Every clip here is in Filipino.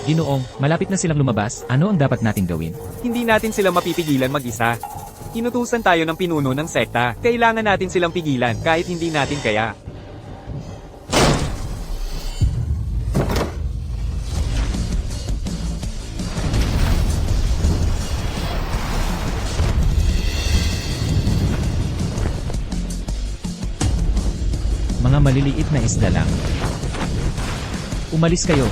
Ginoong, malapit na silang lumabas, ano ang dapat nating gawin? Hindi natin sila mapipigilan mag-isa. Inutusan tayo ng pinuno ng sekta. Kailangan natin silang pigilan kahit hindi natin kaya. Mga maliliit na isda lang. Umalis kayo.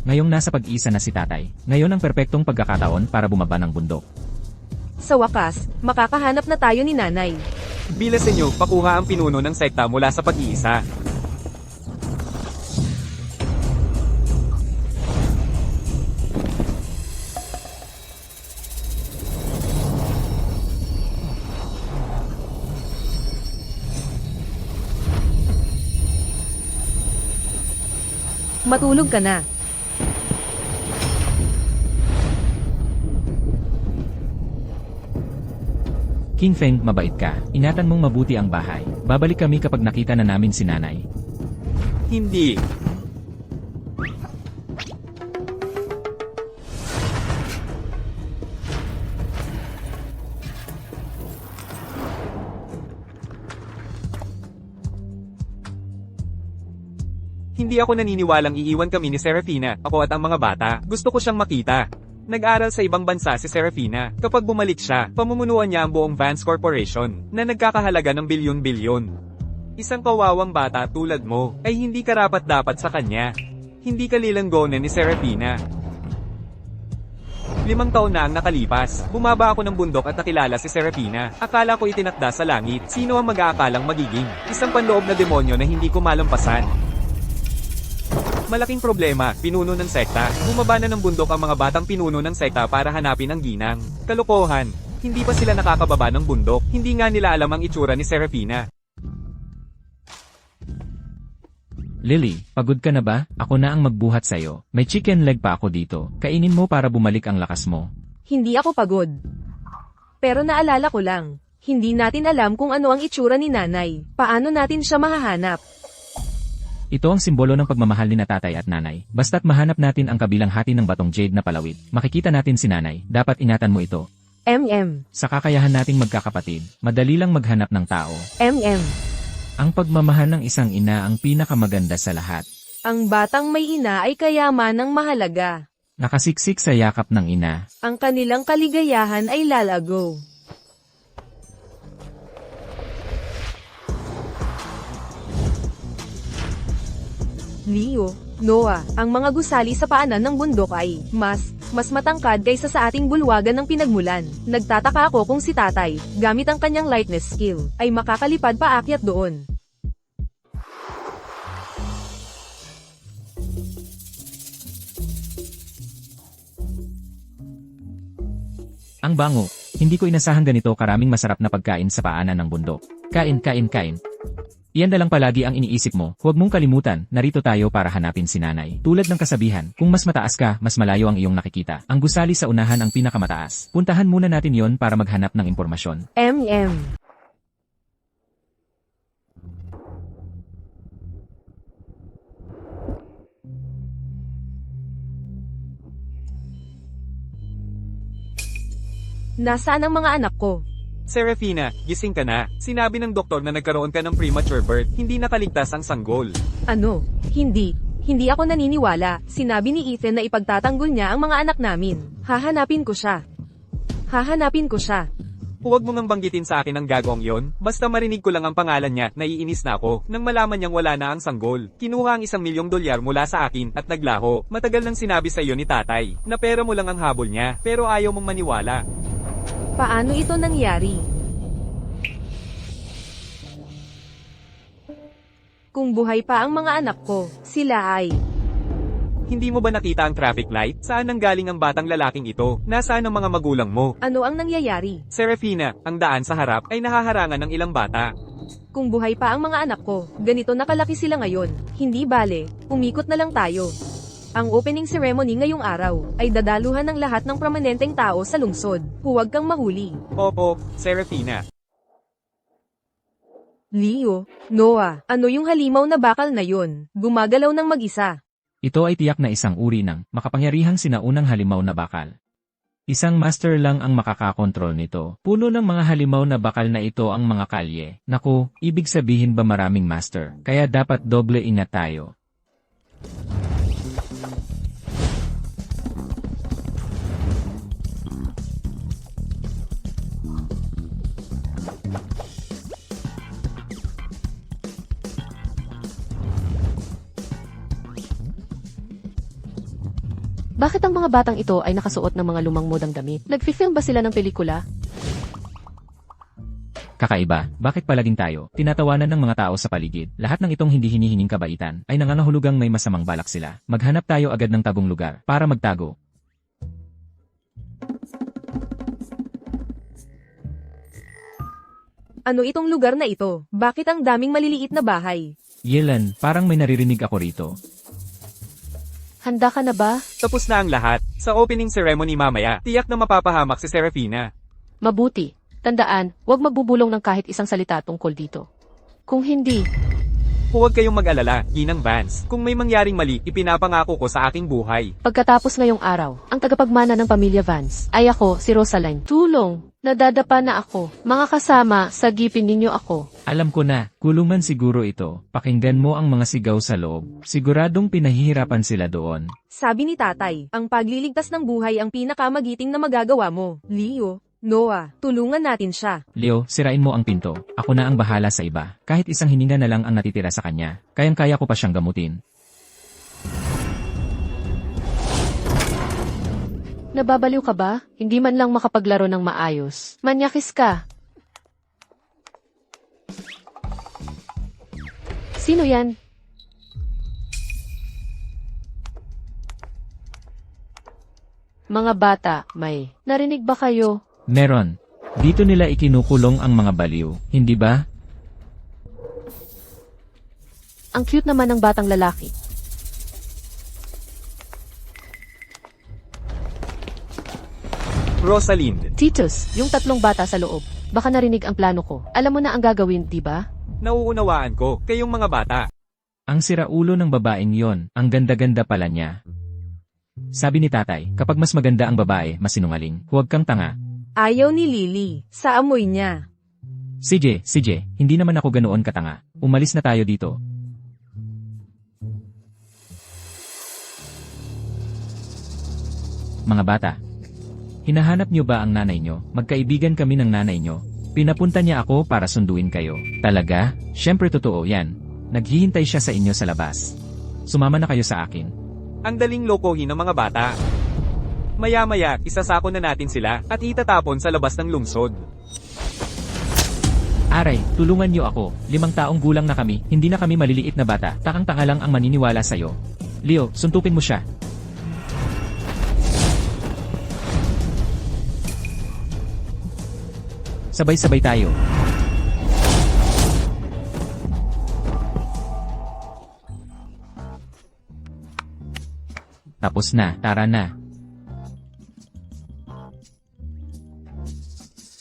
Ngayong nasa pag-isa na si tatay, ngayon ang perpektong pagkakataon para bumaba ng bundok. Sa wakas, makakahanap na tayo ni nanay. Bilas inyo, pakuha ang pinuno ng sekta mula sa pag-iisa. Matulog ka na. King Feng, mabait ka. Ingatan mong mabuti ang bahay. Babalik kami kapag nakita na namin si nanay. Hindi. Hindi ako naniniwalang iiwan kami ni Serafina, ako at ang mga bata. Gusto ko siyang makita. Nag-aral sa ibang bansa si Serafina. Kapag bumalik siya, pamumunuan niya ang buong Vance Corporation, na nagkakahalaga ng bilyon-bilyon. Isang kawawang bata tulad mo, ay hindi karapat-dapat sa kanya. Hindi ka lilanggonan ni Serafina. 5 taon na ang nakalipas. Bumaba ako ng bundok at nakilala si Serafina. Akala ko itinakda sa langit. Sino ang mag-aakalang magiging isang panloob na demonyo na hindi ko malampasan? Malaking problema, pinuno ng sekta. Bumaba na ng bundok ang mga batang pinuno ng sekta para hanapin ang ginang. Kalokohan. Hindi pa sila nakakababa ng bundok. Hindi nga nila alam ang itsura ni Serafina. Lily, pagod ka na ba? Ako na ang magbuhat sa'yo. May chicken leg pa ako dito. Kainin mo para bumalik ang lakas mo. Hindi ako pagod. Pero naalala ko lang, hindi natin alam kung ano ang itsura ni nanay. Paano natin siya mahahanap? Ito ang simbolo ng pagmamahal ni na tatay at nanay. Basta't mahanap natin ang kabilang hati ng batong jade na palawit. Makikita natin si nanay. Dapat ingatan mo ito. Sa kakayahan nating magkakapatid, madali lang maghanap ng tao. Ang pagmamahal ng isang ina ang pinakamaganda sa lahat. Ang batang may ina ay kayamanang mahalaga. Nakasiksik sa yakap ng ina. Ang kanilang kaligayahan ay lalago. Leo, Noah, ang mga gusali sa paanan ng bundok ay mas matangkad kaysa sa ating bulwagan ng pinagmulan. Nagtataka ako kung si tatay, gamit ang kanyang lightness skill, ay makakalipad paakyat doon. Ang bango, hindi ko inasahang ganito karaming masarap na pagkain sa paanan ng bundok. Kain. Iyan na lang palagi ang iniisip mo. Huwag mong kalimutan, narito tayo para hanapin si nanay. Tulad ng kasabihan, kung mas mataas ka, mas malayo ang iyong nakikita. Ang gusali sa unahan ang pinakamataas. Puntahan muna natin yon para maghanap ng impormasyon. Nasaan ang mga anak ko? Serafina, gising ka na. Sinabi ng doktor na nagkaroon ka ng premature birth, hindi nakaligtas ang sanggol. Ano? Hindi ako naniniwala. Sinabi ni Ethan na ipagtatanggol niya ang mga anak namin. Hahanapin ko siya. Huwag mo ngang banggitin sa akin ang gagawang yon. Basta marinig ko lang ang pangalan niya, naiinis na ako. Nang malaman niyang wala na ang sanggol, kinuha ang $1,000,000 mula sa akin at naglaho. Matagal nang sinabi sa iyo ni tatay, na pera mo lang ang habol niya, pero ayaw mong maniwala. Paano ito nangyari? Kung buhay pa ang mga anak ko, sila ay Hindi mo ba nakita ang traffic light? Saan nanggaling ang batang lalaking ito? Nasaan ang mga magulang mo? Ano ang nangyayari? Serafina, ang daan sa harap ay nahaharangan ng ilang bata. Kung buhay pa ang mga anak ko, ganito nakalaki sila ngayon. Hindi bale, umikot na lang tayo. Ang opening ceremony ngayong araw ay dadaluhan ng lahat ng prominenteng tao sa lungsod. Huwag kang mahuli. Opo, Serafina. Leo, Noah, ano yung halimaw na bakal na yon? Gumagalaw ng mag-isa. Ito ay tiyak na isang uri ng makapangyarihang sinaunang halimaw na bakal. Isang master lang ang makakakontrol nito. Puno ng mga halimaw na bakal na ito ang mga kalye. Naku, ibig sabihin ba maraming master? Kaya dapat doble ingat tayo. Bakit ang mga batang ito ay nakasuot ng mga lumang modang damit? Nagfi-film ba sila ng pelikula? Kakaiba, bakit palaging tayo? Tinatawanan ng mga tao sa paligid. Lahat ng itong hindi hinihinging kabaitan ay nangangahulugang may masamang balak sila. Maghanap tayo agad ng tagong lugar para magtago. Ano itong lugar na ito? Bakit ang daming maliliit na bahay? Yelan, parang may naririnig ako rito. Handa ka na ba? Tapos na ang lahat. Sa opening ceremony mamaya, tiyak na mapapahamak si Serafina. Mabuti. Tandaan, huwag magbubulong ng kahit isang salita tungkol dito. Kung hindi, Huwag kayong mag-alala, Ginang Vance. Kung may mangyaring mali, ipinapangako ko sa aking buhay. pagkatapos ngayong araw, ang tagapagmana ng pamilya Vance ay ako, si Rosaline. Tulong! Nadadapa na ako. Mga kasama, sagipin ninyo ako. Alam ko na, kulungan siguro ito. Pakinggan mo ang mga sigaw sa loob. Siguradong pinahihirapan sila doon. Sabi ni tatay, ang pagliligtas ng buhay ang pinakamagiting na magagawa mo. Leo, Noah, tulungan natin siya. Leo, sirain mo ang pinto. Ako na ang bahala sa iba. Kahit isang hininga na lang ang natitira sa kanya. Kayang-kaya ko pa siyang gamutin. Nababaliw ka ba? Hindi man lang makapaglaro ng maayos. Manyakis ka. Sino yan? Mga bata, may narinig ba kayo? Meron. Dito nila ikinukulong ang mga baliw, hindi ba? Ang cute naman ng batang lalaki. Rosalind, Titus, yung tatlong bata sa loob. Baka narinig ang plano ko. Alam mo na ang gagawin, di ba? nauunawaan ko, kayong mga bata. Ang siraulo ng babaeng yon, ang ganda-ganda pala niya. Sabi ni tatay, kapag mas maganda ang babae, mas sinungaling. Huwag kang tanga. Ayaw ni Lily, sa amoy niya. CJ, hindi naman ako ganoon katanga. Umalis na tayo dito. Mga bata, hinahanap niyo ba ang nanay niyo? Magkaibigan kami ng nanay niyo. Pinapunta niya ako para sunduin kayo. Talaga? Siyempre totoo yan. Naghihintay siya sa inyo sa labas. Sumama na kayo sa akin. Ang daling lokohin ng mga bata. Maya-maya, isasako na natin sila at itatapon sa labas ng lungsod. Aray, tulungan niyo ako. 5 taong gulang na kami, hindi na kami maliliit na bata. Takang-tanga lang ang maniniwala sa'yo. Leo, suntukin mo siya. Sabay-sabay tayo. Tapos na, tara na.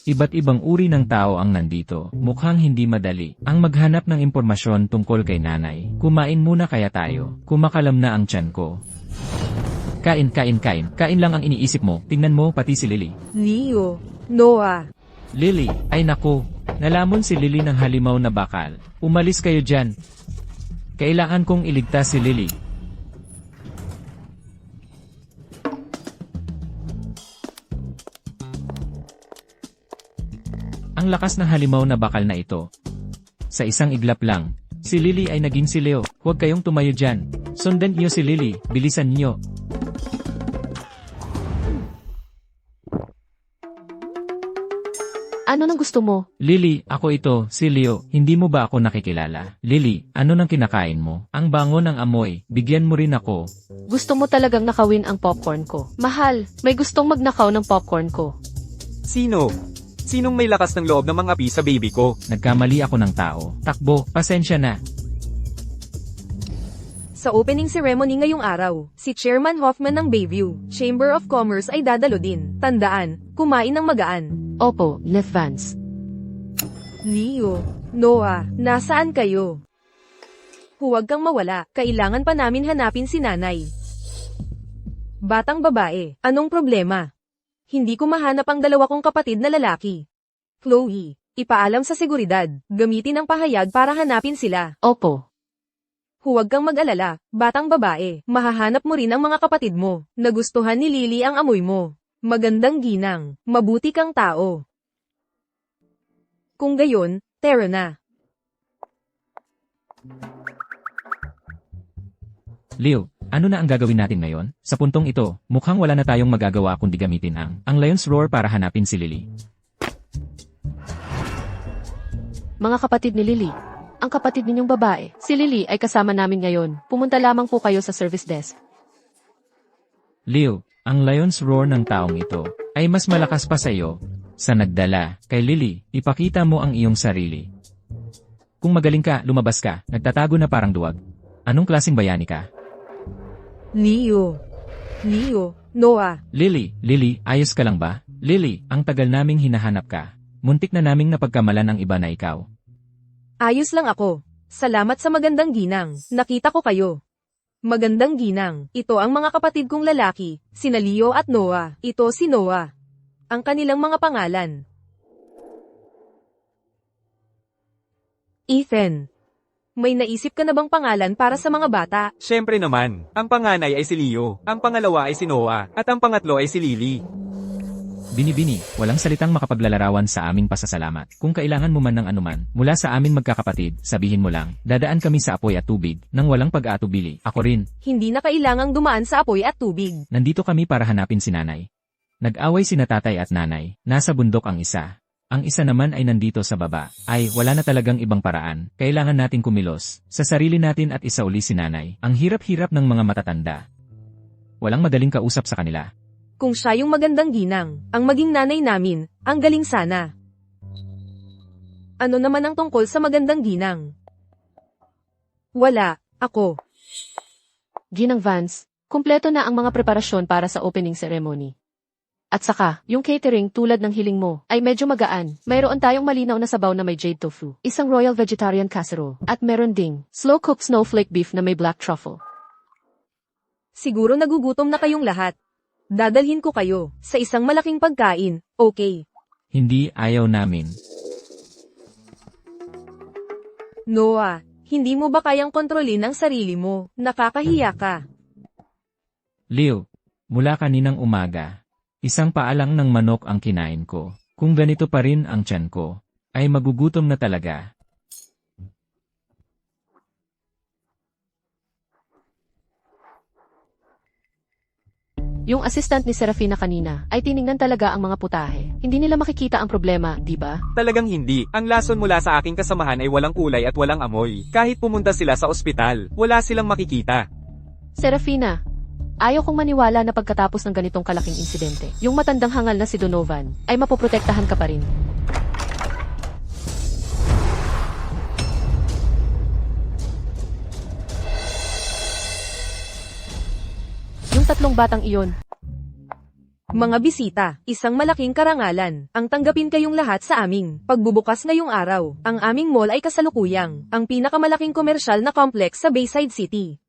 Iba't ibang uri ng tao ang nandito. Mukhang hindi madali ang maghanap ng impormasyon tungkol kay nanay. Kumain muna kaya tayo. Kumakalam na ang tiyan ko. Kain. Kain lang ang iniisip mo. Tingnan mo pati si Lily. Leo, Noah. Lily, ay nako. Nalamon si Lily ng halimaw na bakal. Umalis kayo dyan. Kailangan kong iligtas si Lily. Ang lakas ng halimaw na bakal na ito. Sa isang iglap lang, si Lily ay naging si Leo. Huwag kayong tumayo dyan. Sundan niyo si Lily, bilisan niyo. Ano nang gusto mo? Lily, ako ito, si Leo. Hindi mo ba ako nakikilala? Lily, ano nang kinakain mo? Ang bango ng amoy. Bigyan mo rin ako. Gusto mo talagang nakawin ang popcorn ko. Mahal, may gustong magnakaw ng popcorn ko. Sino? Sinong may lakas ng loob na mangapi sa baby ko? Nagkamali ako ng tao. Takbo, pasensya na. Sa opening ceremony ngayong araw, si Chairman Hoffman ng Bayview Chamber of Commerce ay dadalo din. Tandaan, kumain ng magaan. Opo, Left Vance. Leo, Noah, nasaan kayo? Huwag kang mawala, kailangan pa namin hanapin si nanay. Batang babae, anong problema? Hindi ko mahanap ang dalawa kong kapatid na lalaki. Chloe, ipaalam sa seguridad, gamitin ang pahayag para hanapin sila. Opo. Huwag kang mag-alala, batang babae, mahahanap mo rin ang mga kapatid mo. Nagustuhan ni Lily ang amoy mo. Magandang ginang, mabuti kang tao. Kung gayon, tara na. Leo, ano na ang gagawin natin ngayon? Sa puntong ito, mukhang wala na tayong magagawa kundi gamitin ang Lion's Roar para hanapin si Lily. Mga kapatid ni Lily. Ang kapatid ninyong babae, si Lily ay kasama namin ngayon. Pumunta lamang po kayo sa service desk. Leo, ang Lion's Roar ng taong ito ay mas malakas pa sa iyo. Sa nagdala, kay Lily, ipakita mo ang iyong sarili. Kung magaling ka, lumabas ka, nagtatago na parang duwag. Anong klaseng bayani ka? Leo, Noah, Lily, ayos ka lang ba? Lily, ang tagal naming hinahanap ka. Muntik na naming napagkamalan ang iba na ikaw. ayos lang ako. Salamat sa magandang ginang, nakita ko kayo. Magandang ginang, ito ang mga kapatid kong lalaki, sina Leo at Noah. Ito si Noah. Ang kanilang mga pangalan. Ethan. May naisip ka na bang pangalan para sa mga bata? Siyempre naman, ang panganay ay si Leo, ang pangalawa ay si Noah, at ang pangatlo ay si Lily. Binibini, walang salitang makapaglalarawan sa aming pasasalamat. Kung kailangan mo man ng anuman, mula sa amin magkakapatid, sabihin mo lang, dadaan kami sa apoy at tubig, nang walang pag-aatubili. Ako rin, Hindi na kailangang dumaan sa apoy at tubig. nandito kami para hanapin si nanay. Nag-away sina tatay at nanay, nasa bundok ang isa. Ang isa naman ay nandito sa baba. Ay, wala na talagang ibang paraan. Kailangan natin kumilos. Sa sarili natin at isauli si nanay. Ang hirap-hirap ng mga matatanda. Walang madaling kausap sa kanila. Kung siya yung magandang ginang, ang maging nanay namin, ang galing sana. Ano naman ang tungkol sa magandang ginang? Wala, ako. Ginang Vance, kumpleto na ang mga preparasyon para sa opening ceremony. At saka, yung catering tulad ng hiling mo, ay medyo magaan. Mayroon tayong malinaw na sabaw na may jade tofu, isang royal vegetarian casserole, at meron ding slow-cooked snowflake beef na may black truffle. Siguro nagugutom na kayong lahat. Dadalhin ko kayo sa isang malaking pagkain, okay? Hindi ayaw namin. Noah, hindi mo ba kayang kontrolin ang sarili mo? Nakakahiya ka. Leo, mula kaninang umaga, isang paalang ng manok ang kinain ko. Kung ganito pa rin ang tiyan ko, ay magugutom na talaga. Yung assistant ni Serafina kanina ay tiningnan talaga ang mga putahe. Hindi nila makikita ang problema, di ba? Talagang hindi. Ang lason mula sa aking kasamahan ay walang kulay at walang amoy. Kahit pumunta sila sa ospital, wala silang makikita. Serafina, ayaw kong maniwala na pagkatapos ng ganitong kalaking insidente, yung matandang hangal na si Donovan ay mapoprotektahan ka pa rin. Yung tatlong batang iyon, Mga bisita, isang malaking karangalan. Ang tanggapin kayong lahat sa aming pagbubukas ngayong araw. Ang aming mall ay kasalukuyang ang pinakamalaking komersyal na complex sa Bayside City.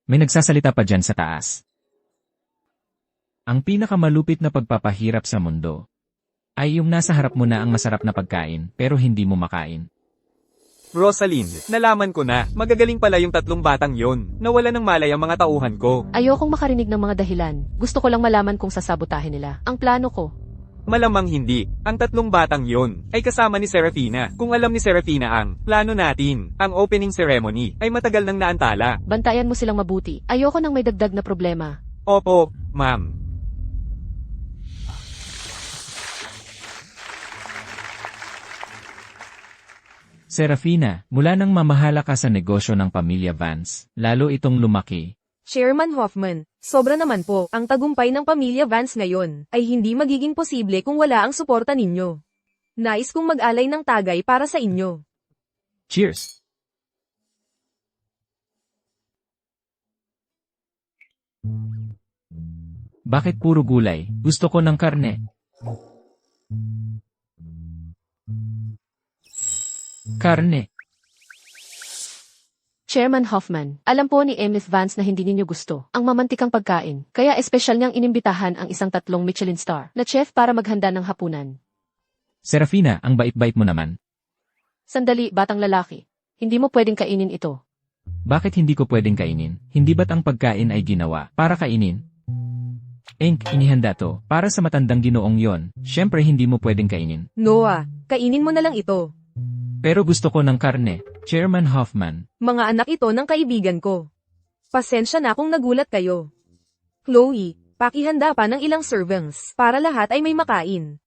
May nagsasalita pa dyan sa taas. Ang pinakamalupit na pagpapahirap sa mundo ay yung nasa harap mo na ang masarap na pagkain pero hindi mo makain. Rosalind, nalaman ko na, magagaling pala yung tatlong batang yon. Nawala ng malay ang mga tauhan ko. ayokong makarinig ng mga dahilan. Gusto ko lang malaman kung sasabotahin nila. Ang plano ko, Malamang hindi. Ang tatlong batang yon ay kasama ni Serafina. Kung alam ni Serafina ang plano natin, ang opening ceremony, ay matagal nang naantala. bantayan mo silang mabuti. Ayoko nang may dagdag na problema. Opo, ma'am. Serafina, mula nang mamahala ka sa negosyo ng pamilya Vance, lalo itong lumaki. Chairman Hoffman, sobra naman po, ang tagumpay ng pamilya Vance ngayon ay hindi magiging posible kung wala ang suporta ninyo. Nais kong mag-alay ng tagay para sa inyo. Cheers! Bakit puro gulay? Gusto ko ng karne. Karne. Chairman Hoffman, alam po ni Ms. Vance na hindi ninyo gusto ang mamantikang pagkain, kaya espesyal niyang inimbitahan ang isang 3 Michelin star na chef para maghanda ng hapunan. Serafina, ang bait-bait mo naman. Sandali, batang lalaki. Hindi mo pwedeng kainin ito. Bakit hindi ko pwedeng kainin? Hindi ba't ang pagkain ay ginawa para kainin? Inihanda to. Para sa matandang ginoong yon, syempre hindi mo pwedeng kainin. Noah, kainin mo na lang ito. Pero gusto ko ng karne, Chairman Hoffman. Mga anak ito ng kaibigan ko. Pasensya na kung nagulat kayo. Chloe, pakihanda pa ng ilang servings para lahat ay may makain.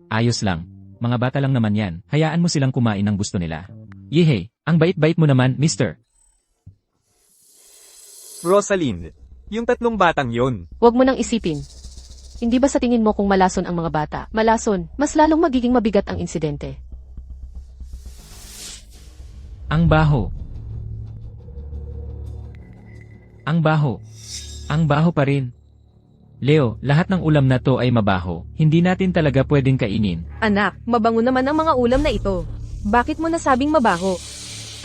Ayos lang. Mga bata lang naman yan. Hayaan mo silang kumain ng gusto nila. Yehey, ang bait-bait mo naman, mister. Rosalind, yung 3 batang yon. Huwag mo nang isipin. Hindi ba sa tingin mo kung malason ang mga bata? Malason, mas lalong magiging mabigat ang insidente. Ang baho. Ang baho. Ang baho pa rin. Leo, lahat ng ulam na to ay mabaho. Hindi natin talaga pwedeng kainin. Anak, mabango naman ang mga ulam na ito. Bakit mo nasabing mabaho?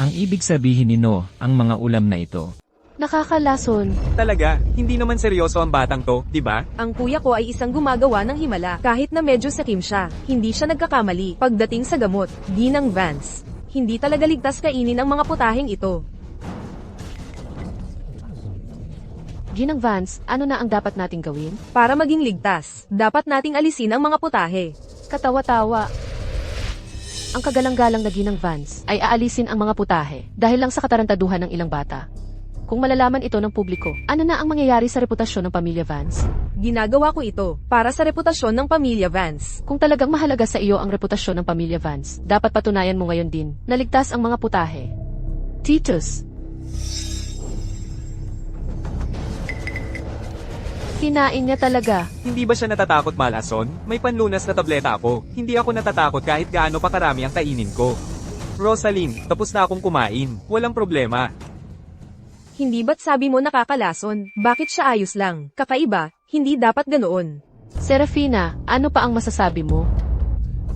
Ang ibig sabihin ni No, ang mga ulam na ito. Nakakalason. Talaga, hindi naman seryoso ang batang to, di ba? Ang kuya ko ay isang gumagawa ng himala. Kahit na medyo sakim siya, hindi siya nagkakamali. Pagdating sa gamot, di ng Vance. Hindi talaga ligtas kainin ang mga putaheng ito. Ginang Vance, ano na ang dapat nating gawin? Para maging ligtas, dapat nating alisin ang mga putahe. Katawa-tawa. Ang kagalang-galang na Ginang Vance ay aalisin ang mga putahe dahil lang sa katarantaduhan ng ilang bata. Kung malalaman ito ng publiko, ano na ang mangyayari sa reputasyon ng pamilya Vance? Ginagawa ko ito para sa reputasyon ng pamilya Vance. Kung talagang mahalaga sa iyo ang reputasyon ng pamilya Vance, dapat patunayan mo ngayon din na ligtas ang mga putahe. Titus. Kinain niya talaga. Hindi ba siya natatakot malason? May panlunas na tableta ako. Hindi ako natatakot kahit gaano pa karami ang kainin ko. Rosalind, tapos na akong kumain. Walang problema. Hindi ba't sabi mo nakakalason? Bakit siya ayos lang? Kakaiba, hindi dapat ganoon. Serafina, ano pa ang masasabi mo?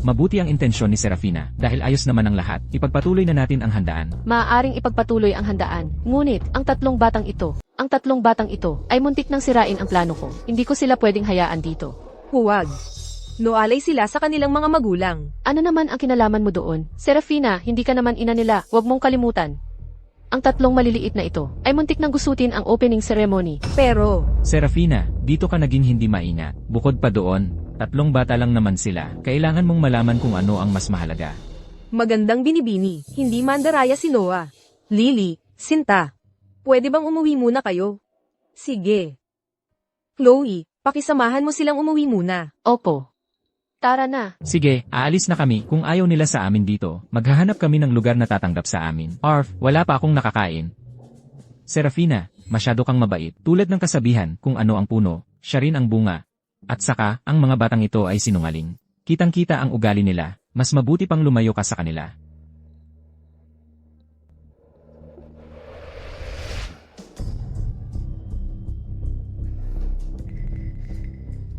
Mabuti ang intensyon ni Serafina dahil ayos naman ang lahat. Ipagpatuloy na natin ang handaan. Maaaring ipagpatuloy ang handaan. Ngunit, ang 3 batang ito ay muntik nang sirain ang plano ko. Hindi ko sila pwedeng hayaan dito. Huwag. Noalay sila sa kanilang mga magulang. Ano naman ang kinalaman mo doon? Serafina, hindi ka naman ina nila. Huwag mong kalimutan. Ang 3 maliliit na ito ay muntik nang gusutin ang opening ceremony. Pero, Serafina, dito ka naging hindi maingat. Bukod pa doon, 3 bata lang naman sila. Kailangan mong malaman kung ano ang mas mahalaga. magandang binibini, hindi mandaraya si Noah. Lily, Sinta. Pwede bang umuwi muna kayo? Sige. Chloe, pakisamahan mo silang umuwi muna. Opo. Tara na. Sige, aalis na kami. Kung ayaw nila sa amin dito, maghahanap kami ng lugar na tatanggap sa amin. Arf, wala pa akong nakakain. Serafina, masyado kang mabait. Tulad ng kasabihan, kung ano ang puno, siya rin ang bunga. At saka, ang mga batang ito ay sinungaling. Kitang-kita ang ugali nila, mas mabuti pang lumayo ka sa kanila.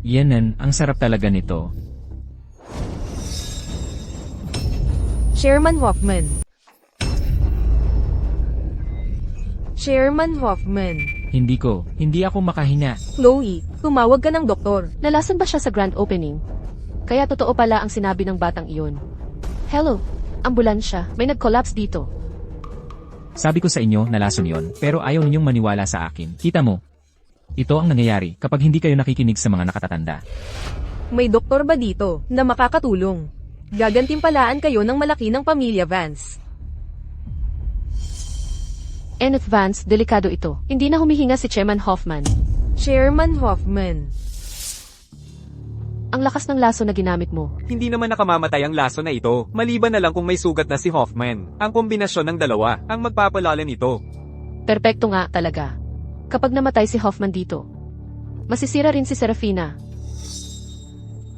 Yanan, ang sarap talaga nito. Chairman Hoffman. Chairman Hoffman. Hindi ako makahinga. Chloe, tumawag ka ng doktor. Nalason ba siya sa grand opening? Kaya totoo pala ang sinabi ng batang iyon. Hello, ambulansya. May nag-collapse dito. Sabi ko sa inyo, nalason yon, pero ayaw ninyong maniwala sa akin. Kita mo, ito ang nangyayari kapag hindi kayo nakikinig sa mga nakatatanda. May doktor ba dito na makakatulong? Gagantimpalaan kayo ng malaki ng pamilya Vance. Kenneth Vance, delikado ito. Hindi na humihinga si Chairman Hoffman. Chairman Hoffman. Ang lakas ng laso na ginamit mo. Hindi naman nakamamatay ang laso na ito, maliban na lang kung may sugat na si Hoffman. Ang kombinasyon ng dalawa, ang magpapalala nito. Perpekto nga talaga. Kapag namatay si Hoffman dito, masisira rin si Serafina.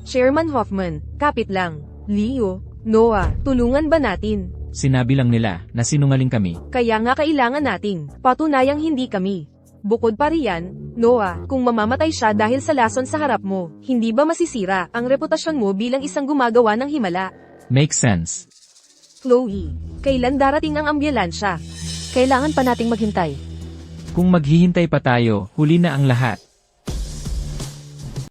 Chairman Hoffman, kapit lang. Leo, Noah, tulungan ba natin? Sinabi lang nila na sinungaling kami. Kaya nga kailangan nating patunayang hindi kami. Bukod pa riyan, Noah, kung mamamatay siya dahil sa lason sa harap mo, hindi ba masisira ang reputasyon mo bilang isang gumagawa ng himala? Make sense. Chloe, kailan darating ang ambulansya? Kailangan pa nating maghintay. Kung maghihintay pa tayo, huli na ang lahat.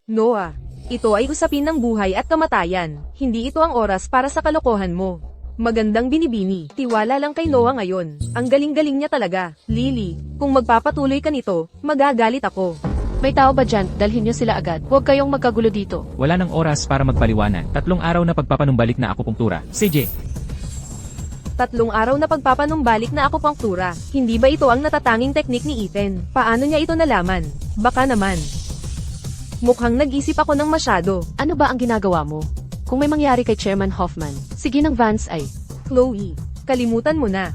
Noah, ito ay usapin ng buhay at kamatayan, hindi ito ang oras para sa kalokohan mo. Magandang binibini, tiwala lang kay Noah ngayon, ang galing-galing niya talaga. Lily, kung magpapatuloy ka nito, magagalit ako. May tao ba dyan? Dalhin niyo sila agad. Huwag kayong magkagulo dito. Wala nang oras para magpaliwanag. 3 araw na pagpapanumbalik na akupunktura. CJ, 3 araw na pagpapanumbalik na akupunktura. Hindi ba ito ang natatanging teknik ni Ethan? Paano niya ito nalaman? Baka naman. Mukhang nag-isip ako ng masyado. Ano ba ang ginagawa mo? Kung may mangyari kay Chairman Hoffman, sige ng Vance ay. Chloe, kalimutan mo na.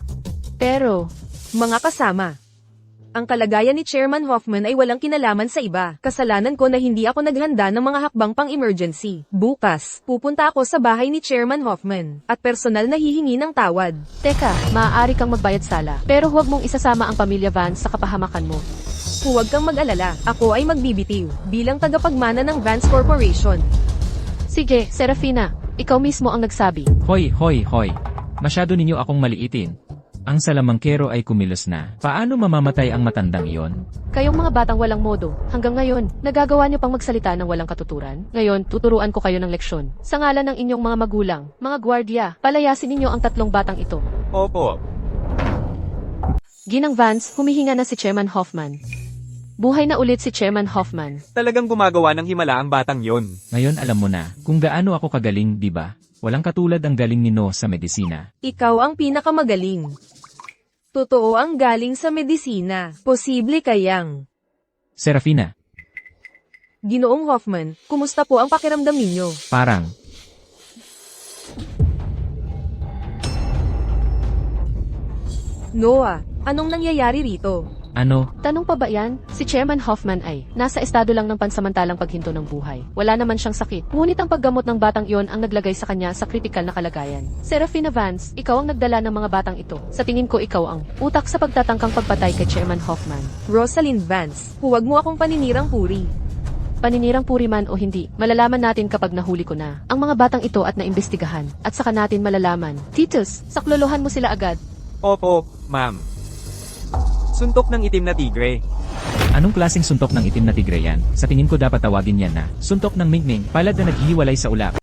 Pero, Mga kasama. Ang kalagayan ni Chairman Hoffman ay walang kinalaman sa iba. Kasalanan ko na hindi ako naghanda ng mga hakbang pang-emergency. Bukas, pupunta ako sa bahay ni Chairman Hoffman, at personal na hihingi ng tawad. teka, maaari kang magbayad sala. Pero huwag mong isasama ang pamilya Vance sa kapahamakan mo. Huwag kang mag-alala, ako ay magbibitiw, bilang tagapagmana ng Vance Corporation. Sige, Serafina, ikaw mismo ang nagsabi. hoy, hoy, hoy. Masyado ninyo akong maliitin. Ang salamangkero ay kumilos na. Paano mamamatay ang matandang iyon? Kayong mga batang walang modo, hanggang ngayon, nagagawa niyo pang magsalita ng walang katuturan? Ngayon, tuturuan ko kayo ng leksyon. Sa ngalan ng inyong mga magulang, mga gwardiya, palayasin ninyo ang 3 batang ito. Opo. Ginang Vance, humihinga na si Chairman Hoffman. Buhay na ulit si Chairman Hoffman. Talagang gumagawa ng himala ang batang yon. Ngayon alam mo na kung gaano ako kagaling, di ba? Walang katulad ang galing ni No sa medisina. Ikaw ang pinakamagaling. Totoo ang galing sa medisina. Posible kayang. Serafina, Ginoong Hoffman, kumusta po ang pakiramdam ninyo? parang, Noah, anong nangyayari rito? ano, Tanong pa ba yan? Si Chairman Hoffman ay nasa estado lang ng pansamantalang paghinto ng buhay. Wala naman siyang sakit. Ngunit ang paggamot ng batang iyon ang naglagay sa kanya sa kritikal na kalagayan. Serafina Vance, ikaw ang nagdala ng mga batang ito. Sa tingin ko ikaw ang utak sa pagtatangkang pagpatay kay Chairman Hoffman. Rosalind Vance, huwag mo akong paninirang puri. Paninirang puri man o hindi, malalaman natin kapag nahuli ko na ang mga batang ito at naimbestigahan. At saka natin malalaman. Titus, saklolohan mo sila agad. Opo, ma'am. Suntok ng itim na tigre. anong klaseng suntok ng itim na tigre yan? Sa tingin ko dapat tawagin yan na suntok ng mingming, palad na naghihiwalay sa ulap.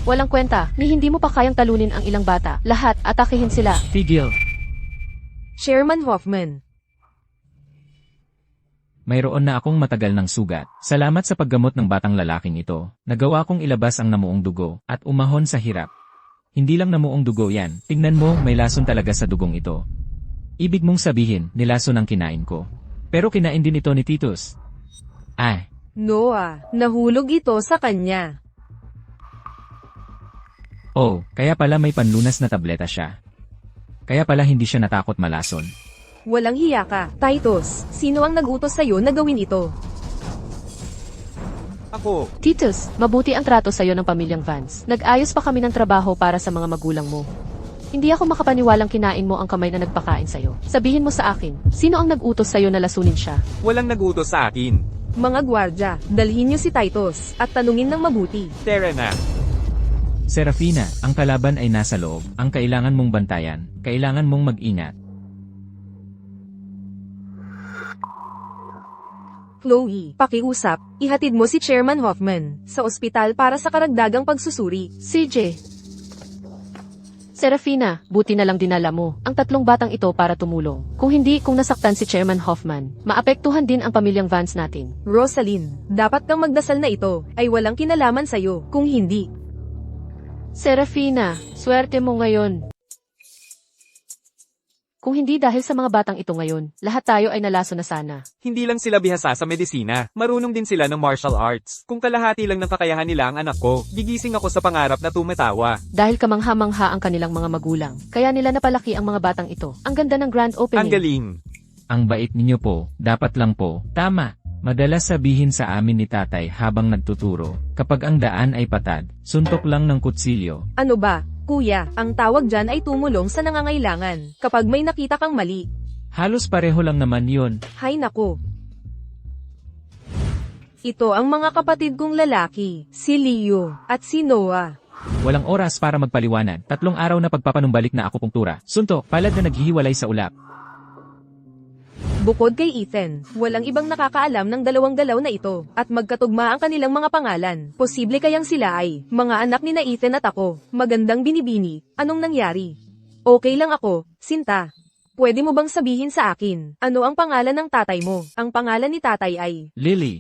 Walang kwenta, ni hindi mo pa kayang talunin ang ilang bata. Lahat, atakihin sila. Tigil. Chairman Hoffman. Mayroon na akong matagal ng sugat. Salamat sa paggamot ng batang lalaking ito. Nagawa kong ilabas ang namuong dugo at umahon sa hirap. Hindi lang namuong dugo yan. Tingnan mo, may lason talaga sa dugong ito. Ibig mong sabihin, nilason ang kinain ko. Pero kinain din ito ni Titus. Ay, Noah, nahulog ito sa kanya. oh, kaya pala may panlunas na tableta siya. Kaya pala hindi siya natakot malason. Walang hiya ka. Titus, sino ang nagutos sa'yo na gawin ito? Ako. Titus, mabuti ang trato sa'yo ng pamilyang Vance. Nag-ayos pa kami ng trabaho para sa mga magulang mo. Hindi ako makapaniwalang kinain mo ang kamay na nagpakain sa'yo. Sabihin mo sa akin, sino ang nag-utos sa'yo na lasunin siya? Walang nagutos sa akin. Mga gwardya, dalhin niyo si Titus, at tanungin ng mabuti. Tara na. Serafina, ang kalaban ay nasa loob. Ang kailangan mong bantayan, kailangan mong mag-ingat. Chloe, pakiusap, ihatid mo si Chairman Hoffman sa ospital para sa karagdagang pagsusuri. CJ. Serafina, buti na lang dinala mo ang 3 batang ito para tumulong. Kung hindi, kung nasaktan si Chairman Hoffman, maapektuhan din ang pamilyang Vance natin. Rosalind, dapat kang magdasal na ito ay walang kinalaman sa'yo. Kung hindi, Serafina, swerte mo ngayon. Kung hindi dahil sa mga batang ito ngayon, lahat tayo ay nalaso na sana. Hindi lang sila bihasa sa medisina, marunong din sila ng martial arts. Kung kalahati lang ng kakayahan nila ang anak ko, gigising ako sa pangarap na tumatawa. Dahil kamangha-mangha ang kanilang mga magulang, kaya nila napalaki ang mga batang ito. Ang ganda ng grand opening. Ang galing. Ang bait ninyo po, dapat lang po. Tama. Madalas sabihin sa amin ni tatay habang nagtuturo, kapag ang daan ay patad, suntok lang ng kutsilyo. Ano ba, kuya, ang tawag dyan ay tumulong sa nangangailangan. Kapag may nakita kang mali, Halos pareho lang naman yon. hay nako. Ito ang mga kapatid kong lalaki, si Leo at si Noah. Walang oras para magpaliwanag. 3 araw na pagpapanumbalik na akupunktura. Suntok, palad na naghihiwalay sa ulap. Bukod kay Ethan, walang ibang nakakaalam ng dalawang galaw na ito, at magkatugma ang kanilang mga pangalan. Posible kayang sila ay mga anak ni na Ethan at ako. Magandang binibini, anong nangyari? Okay lang ako, Sinta. Pwede mo bang sabihin sa akin, ano ang pangalan ng tatay mo? Ang pangalan ni tatay ay, Lily.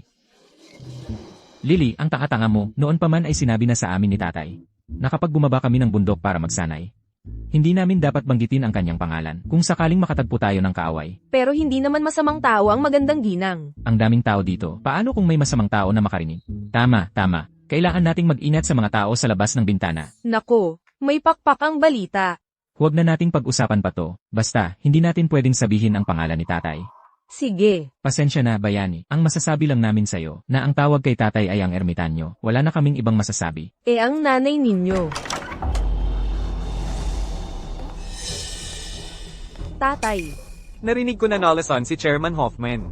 Lily, ang tanga-tanga mo, noon pa man ay sinabi na sa amin ni tatay. Na kapag bumaba kami ng bundok para magsanay, hindi namin dapat banggitin ang kanyang pangalan kung sakaling makatagpo tayo ng kaaway. pero hindi naman masamang tao ang magandang ginang. Ang daming tao dito, paano kung may masamang tao na makarinig? Tama, tama. Kailangan nating mag-ingat sa mga tao sa labas ng bintana. Nako, may pakpak ang balita. Huwag na nating pag-usapan pa to. Basta, hindi natin pwedeng sabihin ang pangalan ni tatay. Sige, Pasensya na, bayani. Ang masasabi lang namin sa'yo, na ang tawag kay tatay ay ang ermitanyo. Wala na kaming ibang masasabi. ang nanay ninyo. Tatay, Narinig ko na nalason si Chairman Hoffman.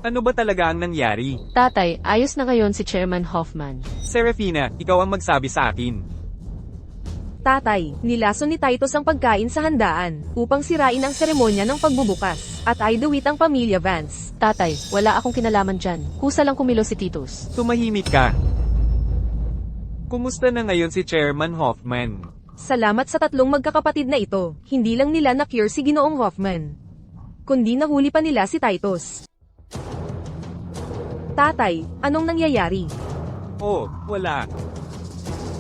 Ano ba talaga ang nangyari? Tatay, ayos na ngayon si Chairman Hoffman. Serafina, ikaw ang magsabi sa akin. tatay, nilason ni Titus ang pagkain sa handaan, upang sirain ang seremonya ng pagbubukas, at ay duwit ang pamilya Vance. Tatay, wala akong kinalaman dyan. Kusa lang kumilo si Titus. Tumahimik ka. Kumusta na ngayon si Chairman Hoffman? Salamat sa 3 magkakapatid na ito, hindi lang nila na-cure si Ginoong Hoffman, kundi nahuli pa nila si Titus. Tatay, anong nangyayari? Oh, wala.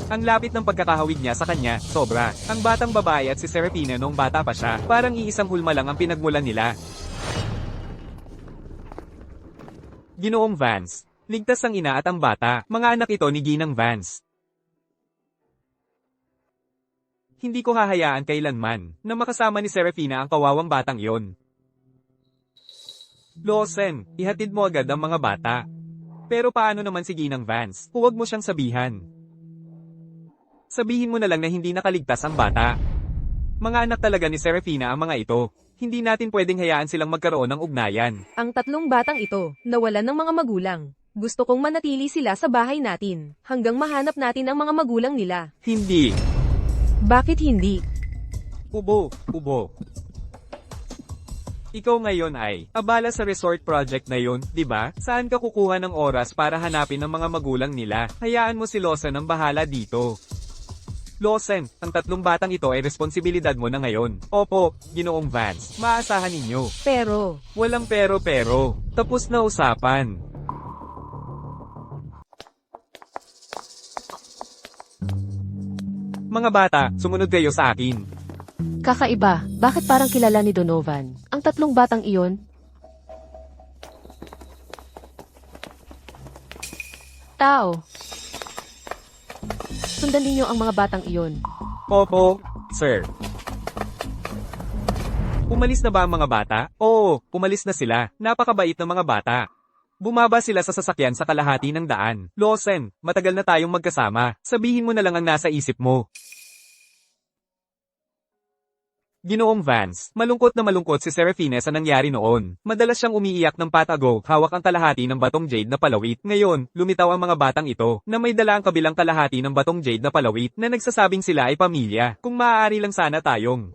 Ang lapit ng pagkakahawig niya sa kanya, sobra. Ang batang babae at si Serafina noong bata pa siya, parang iisang hulma lang ang pinagmulan nila. Ginoong Vance, ligtas ang ina at ang bata, mga anak ito ni Ginang Vance. Hindi ko hahayaan kailanman na makasama ni Serafina ang kawawang batang iyon. Lawson, ihatid mo agad ang mga bata. Pero paano naman si Ginang Vance? Huwag mo siyang sabihan. Sabihin mo na lang na hindi nakaligtas ang bata. Mga anak talaga ni Serafina ang mga ito. Hindi natin pwedeng hayaan silang magkaroon ng ugnayan. Ang 3 batang ito, nawalan ng mga magulang. Gusto kong manatili sila sa bahay natin, hanggang mahanap natin ang mga magulang nila. Hindi. Bakit hindi? Ubo. Ikaw ngayon ay abala sa resort project na yun, di ba? Saan ka kukuha ng oras para hanapin ang mga magulang nila? Hayaan mo si Lawson ang bahala dito. Lawson, ang 3 batang ito ay responsibilidad mo na ngayon. Opo, Ginoong Vance, maasahan ninyo. Pero, Walang pero. Tapos na usapan. Mga bata, sumunod kayo sa akin. Kakaiba, bakit parang kilala ni Donovan? Ang 3 batang iyon? Tao. Sundan ninyo ang mga batang iyon. Opo, sir. Umalis na ba ang mga bata? Oo, umalis na sila. Napakabait ng mga bata. Bumaba sila sa sasakyan sa kalahati ng daan. Lawson, matagal na tayong magkasama. Sabihin mo na lang ang nasa isip mo. Ginoong Vance, malungkot na malungkot si Serafina sa nangyari noon. Madalas siyang umiiyak ng patago, hawak ang kalahati ng batong jade na palawit. Ngayon, lumitaw ang mga batang ito, na may dala ang kabilang kalahati ng batong jade na palawit, na nagsasabing sila ay pamilya. Kung maaari lang sana tayong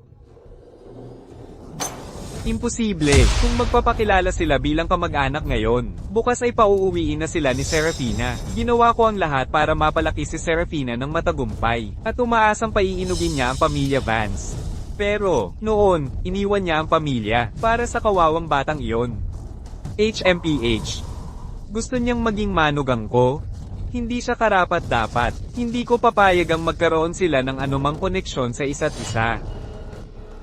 imposible, kung magpapakilala sila bilang kamag-anak ngayon. Bukas ay pauuwiin na sila ni Serafina. Ginawa ko ang lahat para mapalaki si Serafina ng matagumpay, at umaasang paiinugin niya ang pamilya Vance. Pero, noon, iniwan niya ang pamilya, para sa kawawang batang iyon. HMPH. Gusto niyang maging manugang ko? Hindi siya karapat-dapat. Hindi ko papayag ang magkaroon sila ng anumang koneksyon sa isa't isa.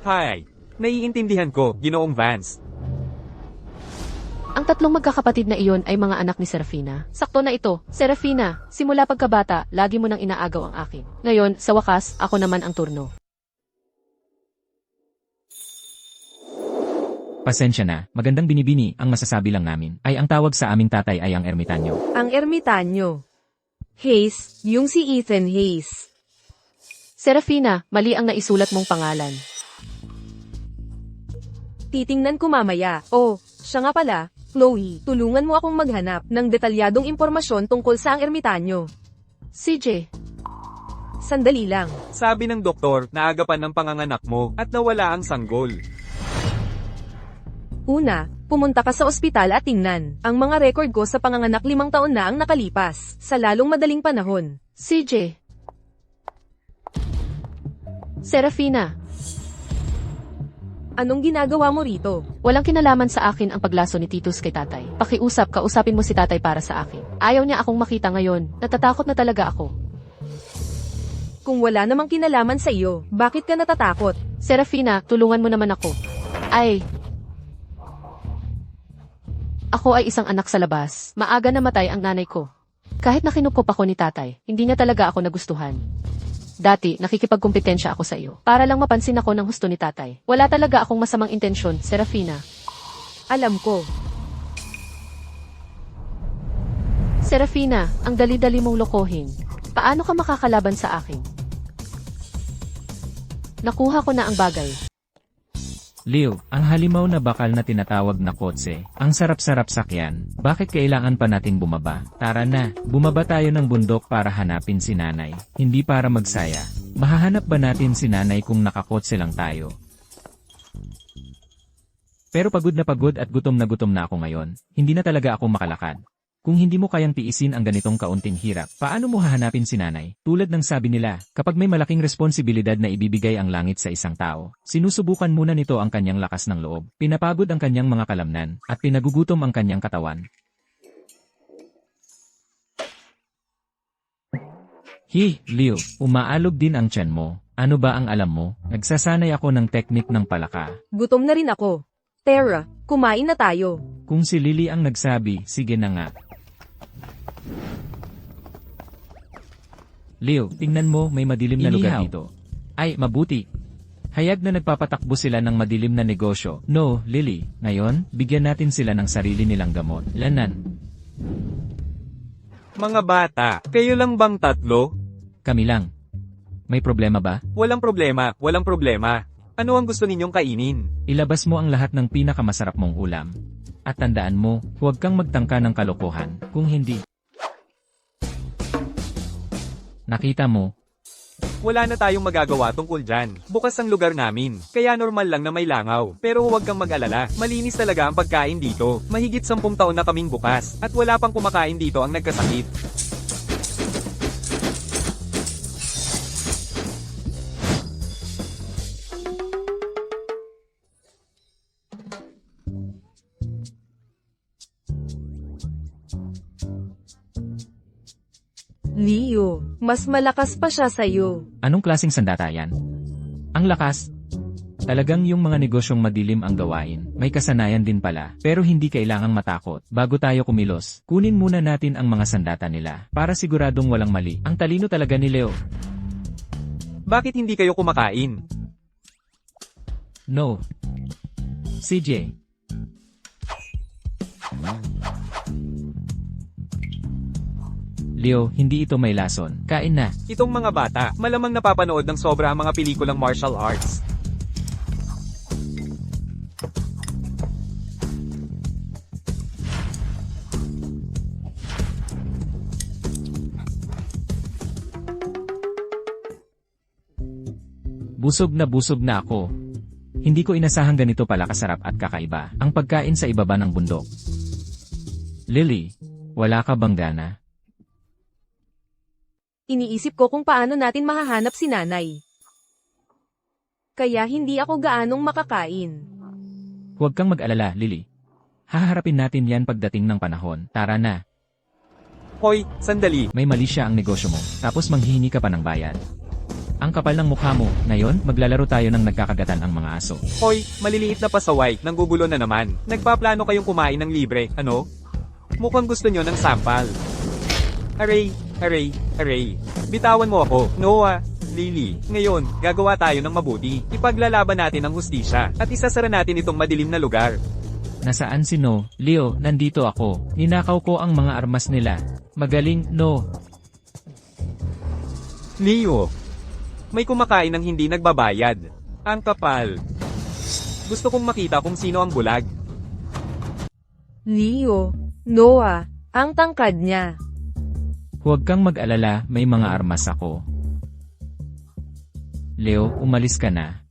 Hi. Naiintindihan ko, Ginoong Vance. Ang tatlong magkakapatid na iyon ay mga anak ni Serafina. Sakto na ito, Serafina, simula pagkabata, lagi mo nang inaagaw ang akin. Ngayon, sa wakas, ako naman ang turno. Pasensya na, magandang binibini, ang masasabi lang namin, ay ang tawag sa aming tatay ay ang ermitanyo. Ang ermitanyo. Hayes, yung si Ethan Hayes. Serafina, mali ang naisulat mong pangalan. Titingnan ko mamaya. Oh, siya nga pala, Chloe, tulungan mo akong maghanap ng detalyadong impormasyon tungkol sa ang ermitanyo. CJ, Sandali lang. Sabi ng doktor, naagapan ng panganganak mo, at nawala ang sanggol. Una, pumunta ka sa ospital at tingnan. Ang mga record ko sa panganganak 5 taon na ang nakalipas, sa lalong madaling panahon. CJ. Serafina, Anong ginagawa mo rito? walang kinalaman sa akin ang paglaso ni Titus kay tatay. Kausapin mo si tatay para sa akin. Ayaw niya akong makita ngayon, natatakot na talaga ako. Kung wala namang kinalaman sa iyo, bakit ka natatakot? Serafina, tulungan mo naman ako. Ako ay isang anak sa labas. Maaga namatay ang nanay ko. Kahit nakinupkop ako ni tatay, hindi niya talaga ako nagustuhan. Dati, nakikipagkumpetensya ako sa iyo. Para lang mapansin ako ng husto ni tatay. Wala talaga akong masamang intensyon, Serafina. Alam ko. Serafina, ang dali-dali mong lokohin. Paano ka makakalaban sa akin? Nakuha ko na ang bagay. Leo, ang halimaw na bakal na tinatawag na kotse, ang sarap-sarap sakyan, bakit kailangan pa nating bumaba? Tara na, bumaba tayo ng bundok para hanapin si nanay, hindi para magsaya. Mahahanap ba natin si nanay kung nakakotse lang tayo? Pero pagod at gutom na ako ngayon, hindi na talaga ako makalakad. Kung hindi mo kayang tiisin ang ganitong kaunting hirap, paano mo hahanapin si nanay? Tulad ng sabi nila, kapag may malaking responsibilidad na ibibigay ang langit sa isang tao, sinusubukan muna nito ang kanyang lakas ng loob, pinapagod ang kanyang mga kalamnan, at pinagugutom ang kanyang katawan. Leo, umaalog din ang tiyan mo. Ano ba ang alam mo? Nagsasanay ako ng teknik ng palaka. Gutom na rin ako. Tara, kumain na tayo. Kung si Lily ang nagsabi, sige na nga. Leo, tingnan mo, may madilim na lugar dito. Ay, mabuti. Hayag na nagpapatakbo sila ng madilim na negosyo. No, Lily, ngayon, bigyan natin sila ng sarili nilang gamot. Lanan. Mga bata, kayo lang bang tatlo? Kami lang. May problema ba? Walang problema. Ano ang gusto ninyong kainin? Ilabas mo ang lahat ng pinakamasarap mong ulam. At tandaan mo, huwag kang magtangka ng kalokohan, kung hindi. Nakita mo, Wala na tayong magagawa tungkol dyan. Bukas ang lugar namin, kaya normal lang na may langaw. Pero huwag kang mag-alala, malinis talaga ang pagkain dito. Mahigit 10 taon na kaming bukas, at wala pang kumakain dito ang nagkasakit. Leo, mas malakas pa siya sa'yo. anong klaseng sandata yan? Ang lakas. Talagang yung mga negosyong madilim ang gawain, may kasanayan din pala, pero hindi kailangang matakot. Bago tayo kumilos, kunin muna natin ang mga sandata nila, para siguradong walang mali. Ang talino talaga ni Leo. Bakit hindi kayo kumakain? No. CJ. Leo, hindi ito may lason. Kain na. Itong mga bata, malamang napapanood ng sobra ang mga pelikulang martial arts. Busog na ako. Hindi ko inasahang ganito pala kasarap at kakaiba ang pagkain sa ibaba ng bundok. Lily, wala ka bang gana? Iniisip ko kung paano natin mahahanap si nanay. Kaya hindi ako gaanong makakain. Huwag kang mag-alala, Lily. Haharapin natin yan pagdating ng panahon. Tara na. Hoy, sandali. May mali siya ang negosyo mo, tapos manghihingi ka pa ng bayad. Ang kapal ng mukha mo. Ngayon, maglalaro tayo ng nagkakagatan ang mga aso. Hoy, maliliit na pasaway, nanggugulo na naman. Nagpaplano kayong kumain ng libre, ano? Mukhang gusto nyo ng sampal. Aray, aray, aray. Bitawan mo ako, Noah. Lily, ngayon, gagawa tayo ng mabuti. Ipaglalaban natin ang hustisya, at isasara natin itong madilim na lugar. Nasaan si No? Leo, nandito ako. Ninakaw ko ang mga armas nila. Magaling, No. Leo, may kumakain ng hindi nagbabayad. Ang kapal. Gusto kong makita kung sino ang bulag. Leo, Noah, ang tangkad niya. Huwag kang mag-alala, may mga armas ako. Leo, umalis ka na.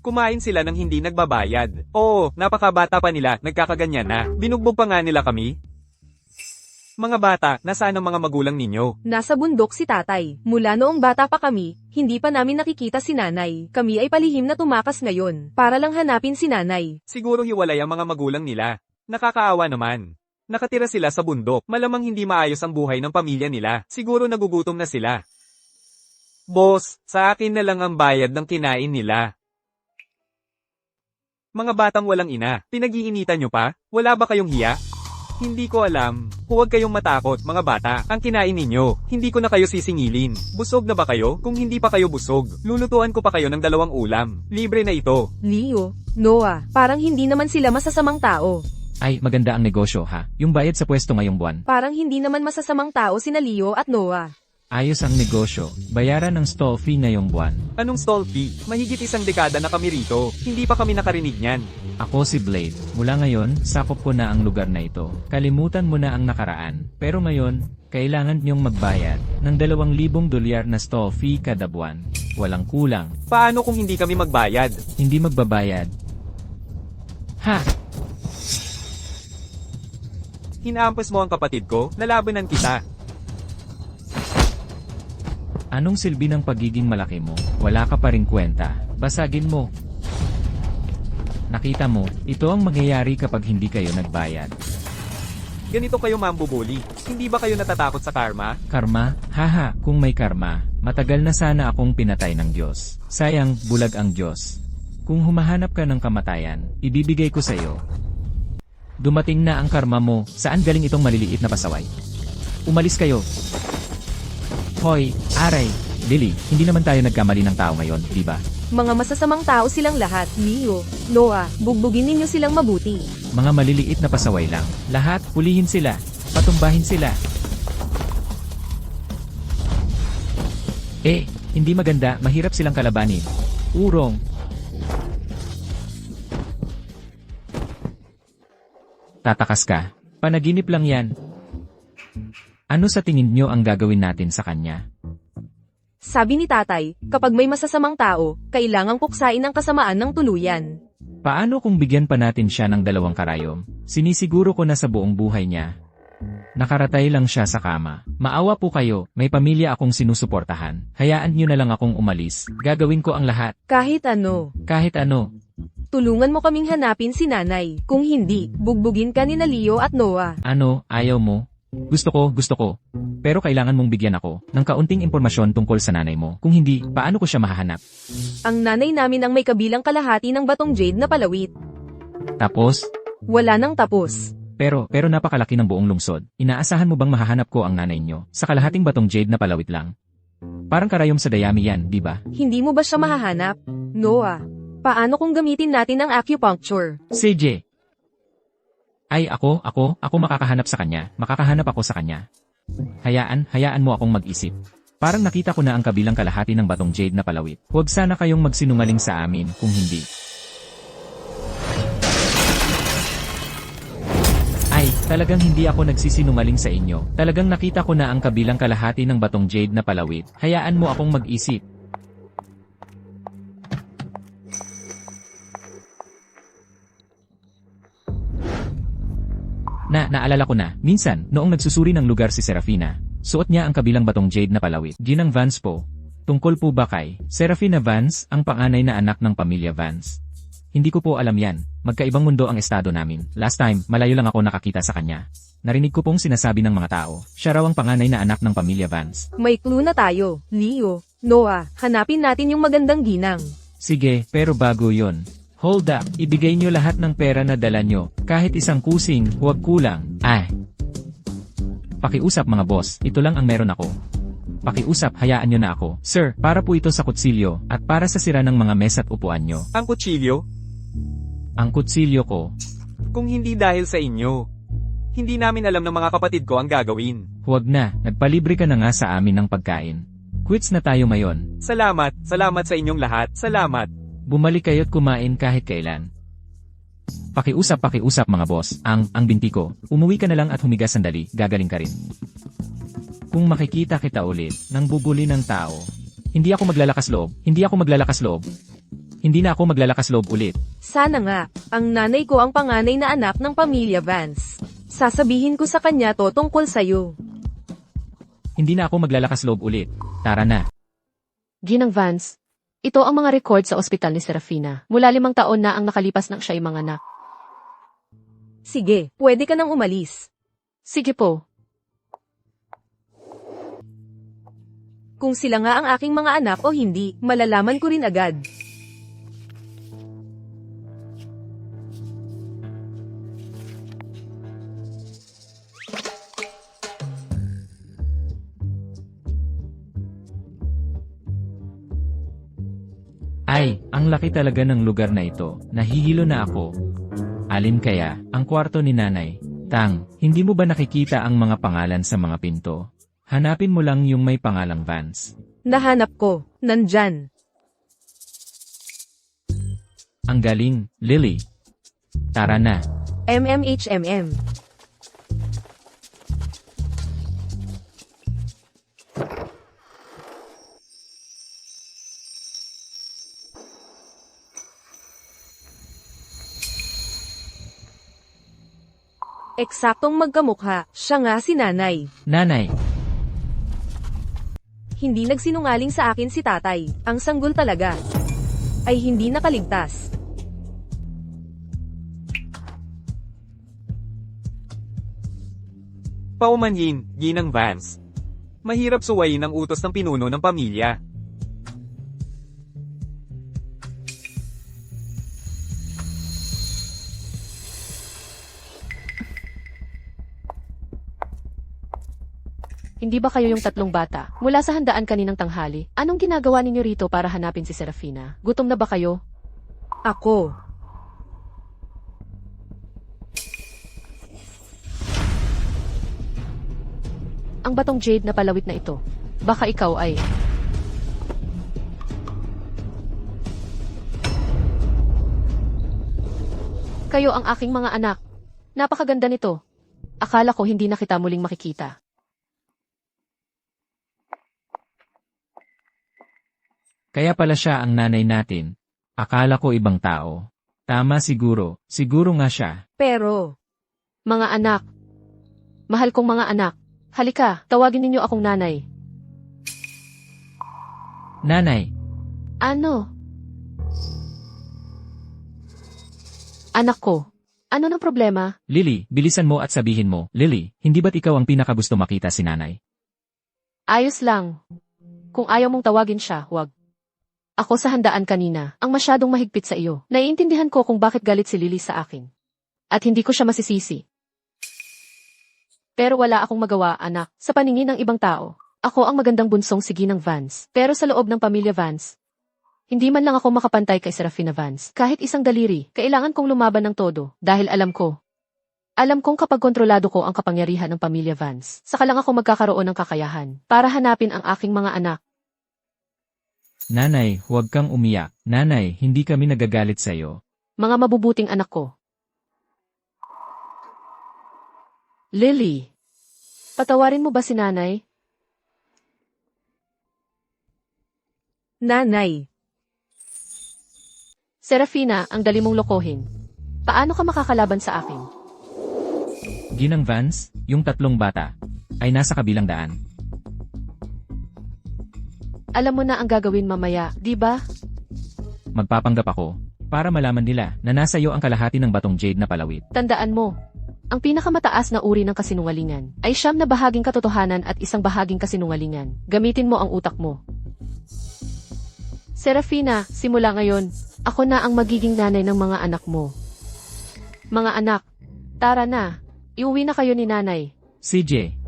Kumain sila ng hindi nagbabayad. Oo, napakabata pa nila, nagkakaganyan na. Binugbog pa nga nila kami. Mga bata, nasaan ang mga magulang ninyo? Nasa bundok si tatay. Mula noong bata pa kami, hindi pa namin nakikita si nanay. Kami ay palihim na tumakas ngayon, para lang hanapin si nanay. Siguro hiwalay ang mga magulang nila. Nakakaawa naman. Nakatira sila sa bundok, malamang hindi maayos ang buhay ng pamilya nila. Siguro nagugutom na sila. Boss, sa akin na lang ang bayad ng kinain nila. Mga batang walang ina, pinag-iinitan nyo pa? Wala ba kayong hiya? Hindi ko alam. Huwag kayong matakot, mga bata. Ang kinain ninyo, hindi ko na kayo sisingilin. Busog na ba kayo? Kung hindi pa kayo busog, lulutuan ko pa kayo ng 2 ulam. Libre na ito. Leo, Noah, parang hindi naman sila masasamang tao. Ay, maganda ang negosyo ha. Yung bayad sa pwesto ngayong buwan. Parang hindi naman masasamang tao sina Leo at Noah. Ayos ang negosyo. Bayaran ng stall fee ngayong buwan. Anong stall fee? Mahigit 1 dekada na kami rito. Hindi pa kami nakarinig niyan. Ako si Blade. Mula ngayon, sakop ko na ang lugar na ito. Kalimutan mo na ang nakaraan. Pero ngayon, kailangan niyong magbayad ng $2,000 na stall fee kada buwan. Walang kulang. Paano kung hindi kami magbayad? Hindi magbabayad. Ha! Hinaampas mo ang kapatid ko, lalabanan kita. Anong silbi ng pagiging malaki mo? Wala ka pa ring kwenta. Basagin mo. Nakita mo, ito ang mangyayari kapag hindi kayo nagbayad. Ganito kayo mambubuli. Hindi ba kayo natatakot sa karma? Karma? Haha, kung may karma, matagal na sana akong pinatay ng Diyos. Sayang, bulag ang Diyos. Kung humahanap ka ng kamatayan, ibibigay ko sa iyo. Dumating na ang karma mo. Saan galing itong maliliit na pasaway? Umalis kayo. Hoy, aray, Lily, hindi naman tayo nagkamali ng tao ngayon, di ba? Mga masasamang tao silang lahat. Leo, Noah, bugbugin ninyo silang mabuti. Mga maliliit na pasaway lang. Lahat, pulihin sila. Patumbahin sila. Hindi maganda, mahirap silang kalabanin. Urong. Tatakas ka. Panaginip lang yan. Ano sa tingin nyo ang gagawin natin sa kanya? Sabi ni tatay, kapag may masasamang tao, kailangang puksain ang kasamaan ng tuluyan. Paano kung bigyan pa natin siya ng 2 karayom? Sinisiguro ko na sa buong buhay niya. Nakaratay lang siya sa kama. Maawa po kayo, may pamilya akong sinusuportahan. Hayaan nyo na lang akong umalis. Gagawin ko ang lahat. Kahit ano. Kahit ano. Tulungan mo kaming hanapin si nanay. Kung hindi, bugbugin ka ni na Leo at Noah. Ano, ayaw mo? Gusto ko. Pero kailangan mong bigyan ako ng kaunting impormasyon tungkol sa nanay mo. Kung hindi, paano ko siya mahahanap? Ang nanay namin ang may kabilang kalahati ng batong jade na palawit. Tapos, Wala nang tapos. pero napakalaki ng buong lungsod. Inaasahan mo bang mahahanap ko ang nanay nyo sa kalahating batong jade na palawit lang? Parang karayom sa dayami yan, di ba? Hindi mo ba siya mahahanap? Noah, paano kung gamitin natin ang acupuncture? CJ! Ay, ako makakahanap sa kanya. Makakahanap ako sa kanya. Hayaan mo akong mag-isip. Parang nakita ko na ang kabilang kalahati ng batong jade na palawit. Huwag sana kayong magsinungaling sa amin kung hindi. Ay, talagang hindi ako nagsisinungaling sa inyo. Talagang nakita ko na ang kabilang kalahati ng batong jade na palawit. Hayaan mo akong mag-isip. Naalala ko na, minsan, noong nagsusuri ng lugar si Serafina, suot niya ang kabilang batong jade na palawit. Ginang Vance po. Tungkol po ba kay Serafina Vance, ang panganay na anak ng pamilya Vance? Hindi ko po alam yan. Magkaibang mundo ang estado namin. Last time, malayo lang ako nakakita sa kanya. narinig ko pong sinasabi ng mga tao, siya raw ang panganay na anak ng pamilya Vance. May clue na tayo. Leo, Noah, hanapin natin yung magandang ginang. Sige, pero bago yon. Hold up, ibigay nyo lahat ng pera na dala nyo, kahit isang kusing, huwag kulang. Pakiusap mga boss, ito lang ang meron ako. Pakiusap, hayaan nyo na ako. Sir, para po ito sa kutsilyo, at para sa sira ng mga mesa at upuan nyo. Ang kutsilyo? Ang kutsilyo ko, Kung hindi dahil sa inyo. Hindi namin alam ng mga kapatid ko ang gagawin. huwag na, nagpalibre ka na nga sa amin ng pagkain. Quits na tayo mayon. Salamat sa inyong lahat, salamat. Bumalik kayo't kumain kahit kailan. Pakiusap mga boss, ang binti ko, umuwi ka na lang at humiga sandali, gagaling ka rin. Kung makikita kita ulit, nang bubuli ng tao, hindi ako maglalakas loob. Hindi na ako maglalakas loob ulit. Sana nga, ang nanay ko ang panganay na anak ng pamilya Vance. Sasabihin ko sa kanya to tungkol sa'yo. Hindi na ako maglalakas loob ulit. Tara na. Ginang Vance, ito ang mga record sa ospital ni Serafina. Mula 5 taon na ang nakalipas nang siya ay manganak. Sige, pwede ka nang umalis. Sige po. Kung sila nga ang aking mga anak o hindi, malalaman ko rin agad. Ay, ang laki talaga ng lugar na ito. Nahihilo na ako. Alin kaya, ang kwarto ni nanay? Tang, hindi mo ba nakikita ang mga pangalan sa mga pinto? Hanapin mo lang yung may pangalang Vance. Nahanap ko, nandyan. Ang galing, Lily. Tara na. MMHMM. Eksaktong magkamukha, siya nga si nanay. Nanay, Hindi nagsinungaling sa akin si tatay, ang sanggol talaga. Ay hindi nakaligtas. Paumanhin, Ginang Vance. Mahirap suwayin ang utos ng pinuno ng pamilya. Hindi ba kayo yung 3 bata? Mula sa handaan kaninang tanghali, anong ginagawa ninyo rito para hanapin si Serafina? Gutom na ba kayo? Ako. Ang batong jade na palawit na ito. Baka ikaw ay... Kayo ang aking mga anak. Napakaganda nito. Akala ko hindi na kita muling makikita. kaya pala siya ang nanay natin. Akala ko ibang tao. Tama siguro nga siya. Pero, Mga anak. Mahal kong mga anak. Halika, tawagin ninyo akong nanay. Nanay, Ano? Anak ko. Ano ng problema? Lily, bilisan mo at sabihin mo, Lily, hindi ba't ikaw ang pinakagusto makita si nanay? Ayos lang. Kung ayaw mong tawagin siya, wag. Ako sa handaan kanina, ang masyadong mahigpit sa iyo. Naiintindihan ko kung bakit galit si Lily sa akin. At hindi ko siya masisisi. Pero wala akong magawa, anak, sa paningin ng ibang tao. Ako ang magandang bunsong si Ginang Vance. Pero sa loob ng pamilya Vance, hindi man lang ako makapantay kay Serafina Vance. Kahit isang daliri, kailangan kong lumaban ng todo. Dahil alam kong kapag kontrolado ko ang kapangyarihan ng pamilya Vance, saka lang ako magkakaroon ng kakayahan para hanapin ang aking mga anak. Nanay, huwag kang umiyak. Nanay, hindi kami nagagalit sa'yo. Mga mabubuting anak ko. Lily, patawarin mo ba si nanay? nanay, Serafina, ang dali mong lokohin. Paano ka makakalaban sa akin? Ginang Vance, yung 3 bata, ay nasa kabilang daan. Alam mo na ang gagawin mamaya, di ba? Magpapanggap ako, para malaman nila na nasa iyo ang kalahati ng batong jade na palawit. Tandaan mo, Ang pinakamataas na uri ng kasinungalingan ay 9 na bahaging katotohanan at 1 bahaging kasinungalingan. Gamitin mo ang utak mo. Serafina, simula ngayon, ako na ang magiging nanay ng mga anak mo. Mga anak, tara na. Iuwi na kayo ni nanay. CJ.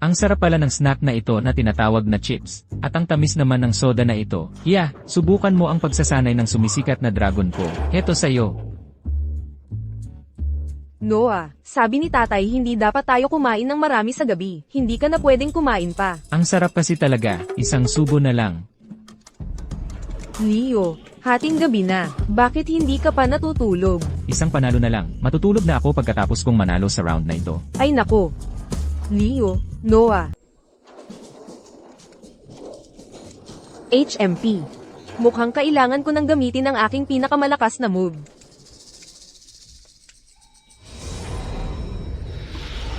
Ang sarap pala ng snack na ito na tinatawag na chips, at ang tamis naman ng soda na ito. Yeah, subukan mo ang pagsasanay ng sumisikat na dragon ko. Heto sa'yo. Noah, sabi ni tatay hindi dapat tayo kumain ng marami sa gabi. Hindi ka na pwedeng kumain pa. Ang sarap kasi talaga, isang subo na lang. Leo, hating gabi na. Bakit hindi ka pa natutulog? Isang panalo na lang, matutulog na ako pagkatapos kong manalo sa round na ito. Ay nako. Leo, Noah. HMP. Mukhang kailangan ko nang gamitin ang aking pinakamalakas na move.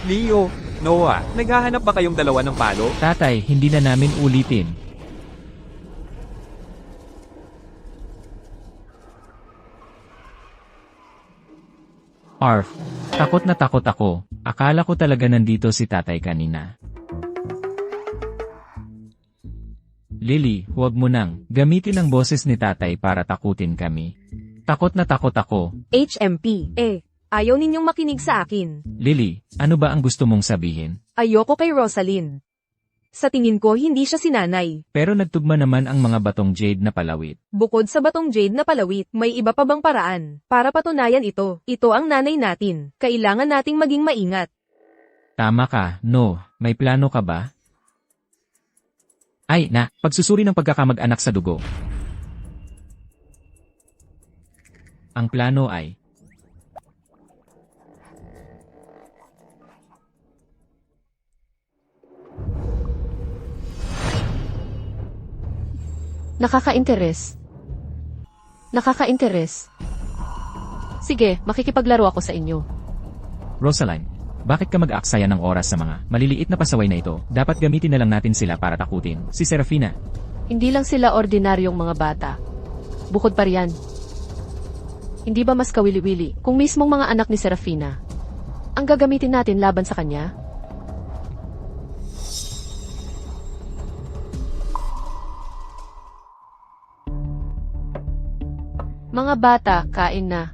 Leo, Noah, naghahanap ba kayong dalawa ng palo? Tatay, hindi na namin ulitin. Arf, takot na takot ako. Akala ko talaga nandito si tatay kanina. Lily, huwag mo nang gamitin ang boses ni tatay para takutin kami. Takot na takot ako. HMP. Ayaw ninyong makinig sa akin. Lily, ano ba ang gusto mong sabihin? Ayoko kay Rosalind. Sa tingin ko hindi siya sinanay. Pero nagtugma naman ang mga batong jade na palawit. Bukod sa batong jade na palawit, may iba pa bang paraan para patunayan ito? Ito ang nanay natin. Kailangan nating maging maingat. Tama ka, no. May plano ka ba? Ay, pagsusuri ng pagkakamag-anak sa dugo. Ang plano ay... Nakaka-interes. Sige, makikipaglaro ako sa inyo. Rosaline, bakit ka mag-aaksaya ng oras sa mga maliliit na pasaway na ito? Dapat gamitin na lang natin sila para takutin. Si Serafina. Hindi lang sila ordinaryong mga bata. Bukod pa riyan. Hindi ba mas kawili-wili kung mismong mga anak ni Serafina ang gagamitin natin laban sa kanya? Mga bata, kain na.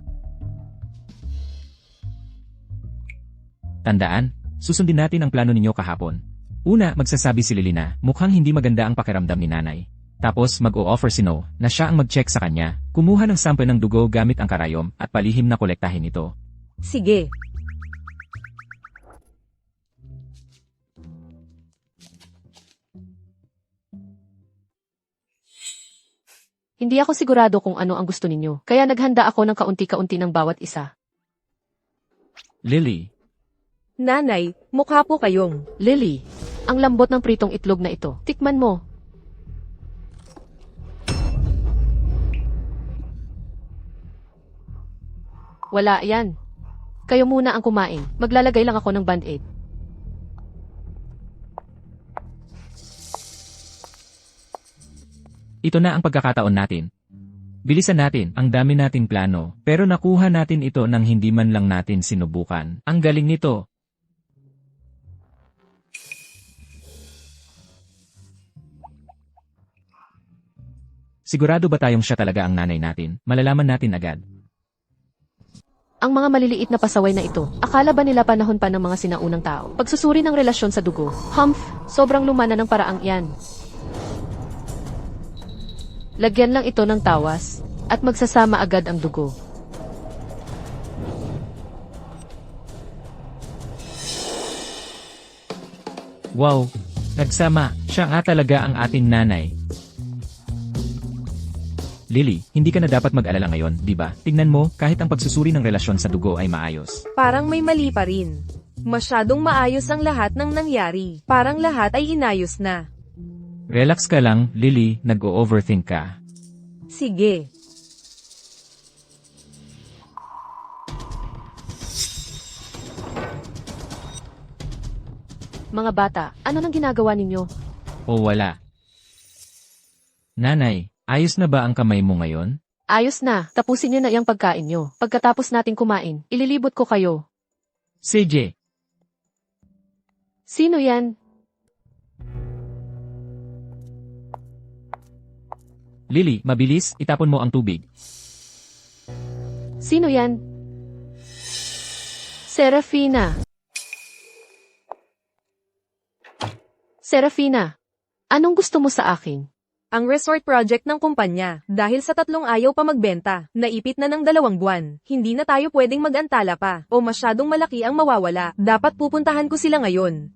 Tandaan, susundin natin ang plano ninyo kahapon. Una, magsasabi si Lily na mukhang hindi maganda ang pakiramdam ni nanay. Tapos mag-o-offer si No na siya ang mag-check sa kanya, kumuha ng sample ng dugo gamit ang karayom at palihim na kolektahin ito. Sige. Hindi ako sigurado kung ano ang gusto ninyo, kaya naghanda ako ng kaunti-kaunti ng bawat isa. Lily, Nanay, mukha po kayong. Lily, ang lambot ng pritong itlog na ito. Tikman mo. Wala yan. Kayo muna ang kumain. Maglalagay lang ako ng band-aid. ito na ang pagkakataon natin. Bilisan natin, ang dami nating plano, pero nakuha natin ito nang hindi man lang natin sinubukan. Ang galing nito. Sigurado ba tayong siya talaga ang nanay natin? Malalaman natin agad. Ang mga maliliit na pasaway na ito, akala ba nila panahon pa ng mga sinaunang tao? Pagsusuri ng relasyon sa dugo. Humph, sobrang lumana ng paraang yan. Lagyan lang ito ng tawas, at magsasama agad ang dugo. Wow! Nagsama, siya nga talaga ang ating nanay. Lily, hindi ka na dapat mag-alala ngayon, di ba? Tingnan mo, kahit ang pagsusuri ng relasyon sa dugo ay maayos. Parang may mali pa rin. Masyadong maayos ang lahat ng nangyari. Parang lahat ay inayos na. Relax ka lang, Lily, nag-o-overthink ka. Sige. Mga bata, ano nang ginagawa ninyo? O wala. Nanay, ayos na ba ang kamay mo ngayon? Ayos na, tapusin niyo na iyang pagkain niyo. Pagkatapos nating kumain, ililibot ko kayo. CJ, Sino yan? Lily, mabilis, itapon mo ang tubig. Sino yan? Serafina. Serafina, anong gusto mo sa akin? Ang resort project ng kumpanya, dahil sa 3 ayaw pa magbenta, naipit na ng 2 buwan, hindi na tayo pwedeng mag-antala pa, o masyadong malaki ang mawawala, dapat pupuntahan ko sila ngayon.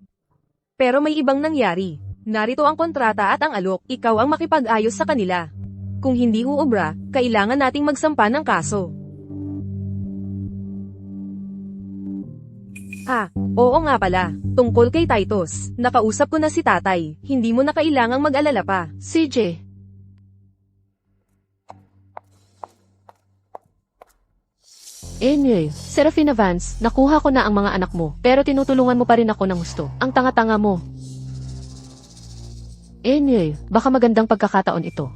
Pero may ibang nangyari. Narito ang kontrata at ang alok, ikaw ang makipag-ayos sa kanila. Kung hindi uubra, kailangan nating magsampa ng kaso. Oo nga pala, tungkol kay Titus, nakausap ko na si tatay, hindi mo na kailangang mag-alala pa. CJ. Anyway, Serafina Vance, nakuha ko na ang mga anak mo, pero tinutulungan mo pa rin ako ng gusto. Ang tanga-tanga mo. Anyway, baka magandang pagkakataon ito.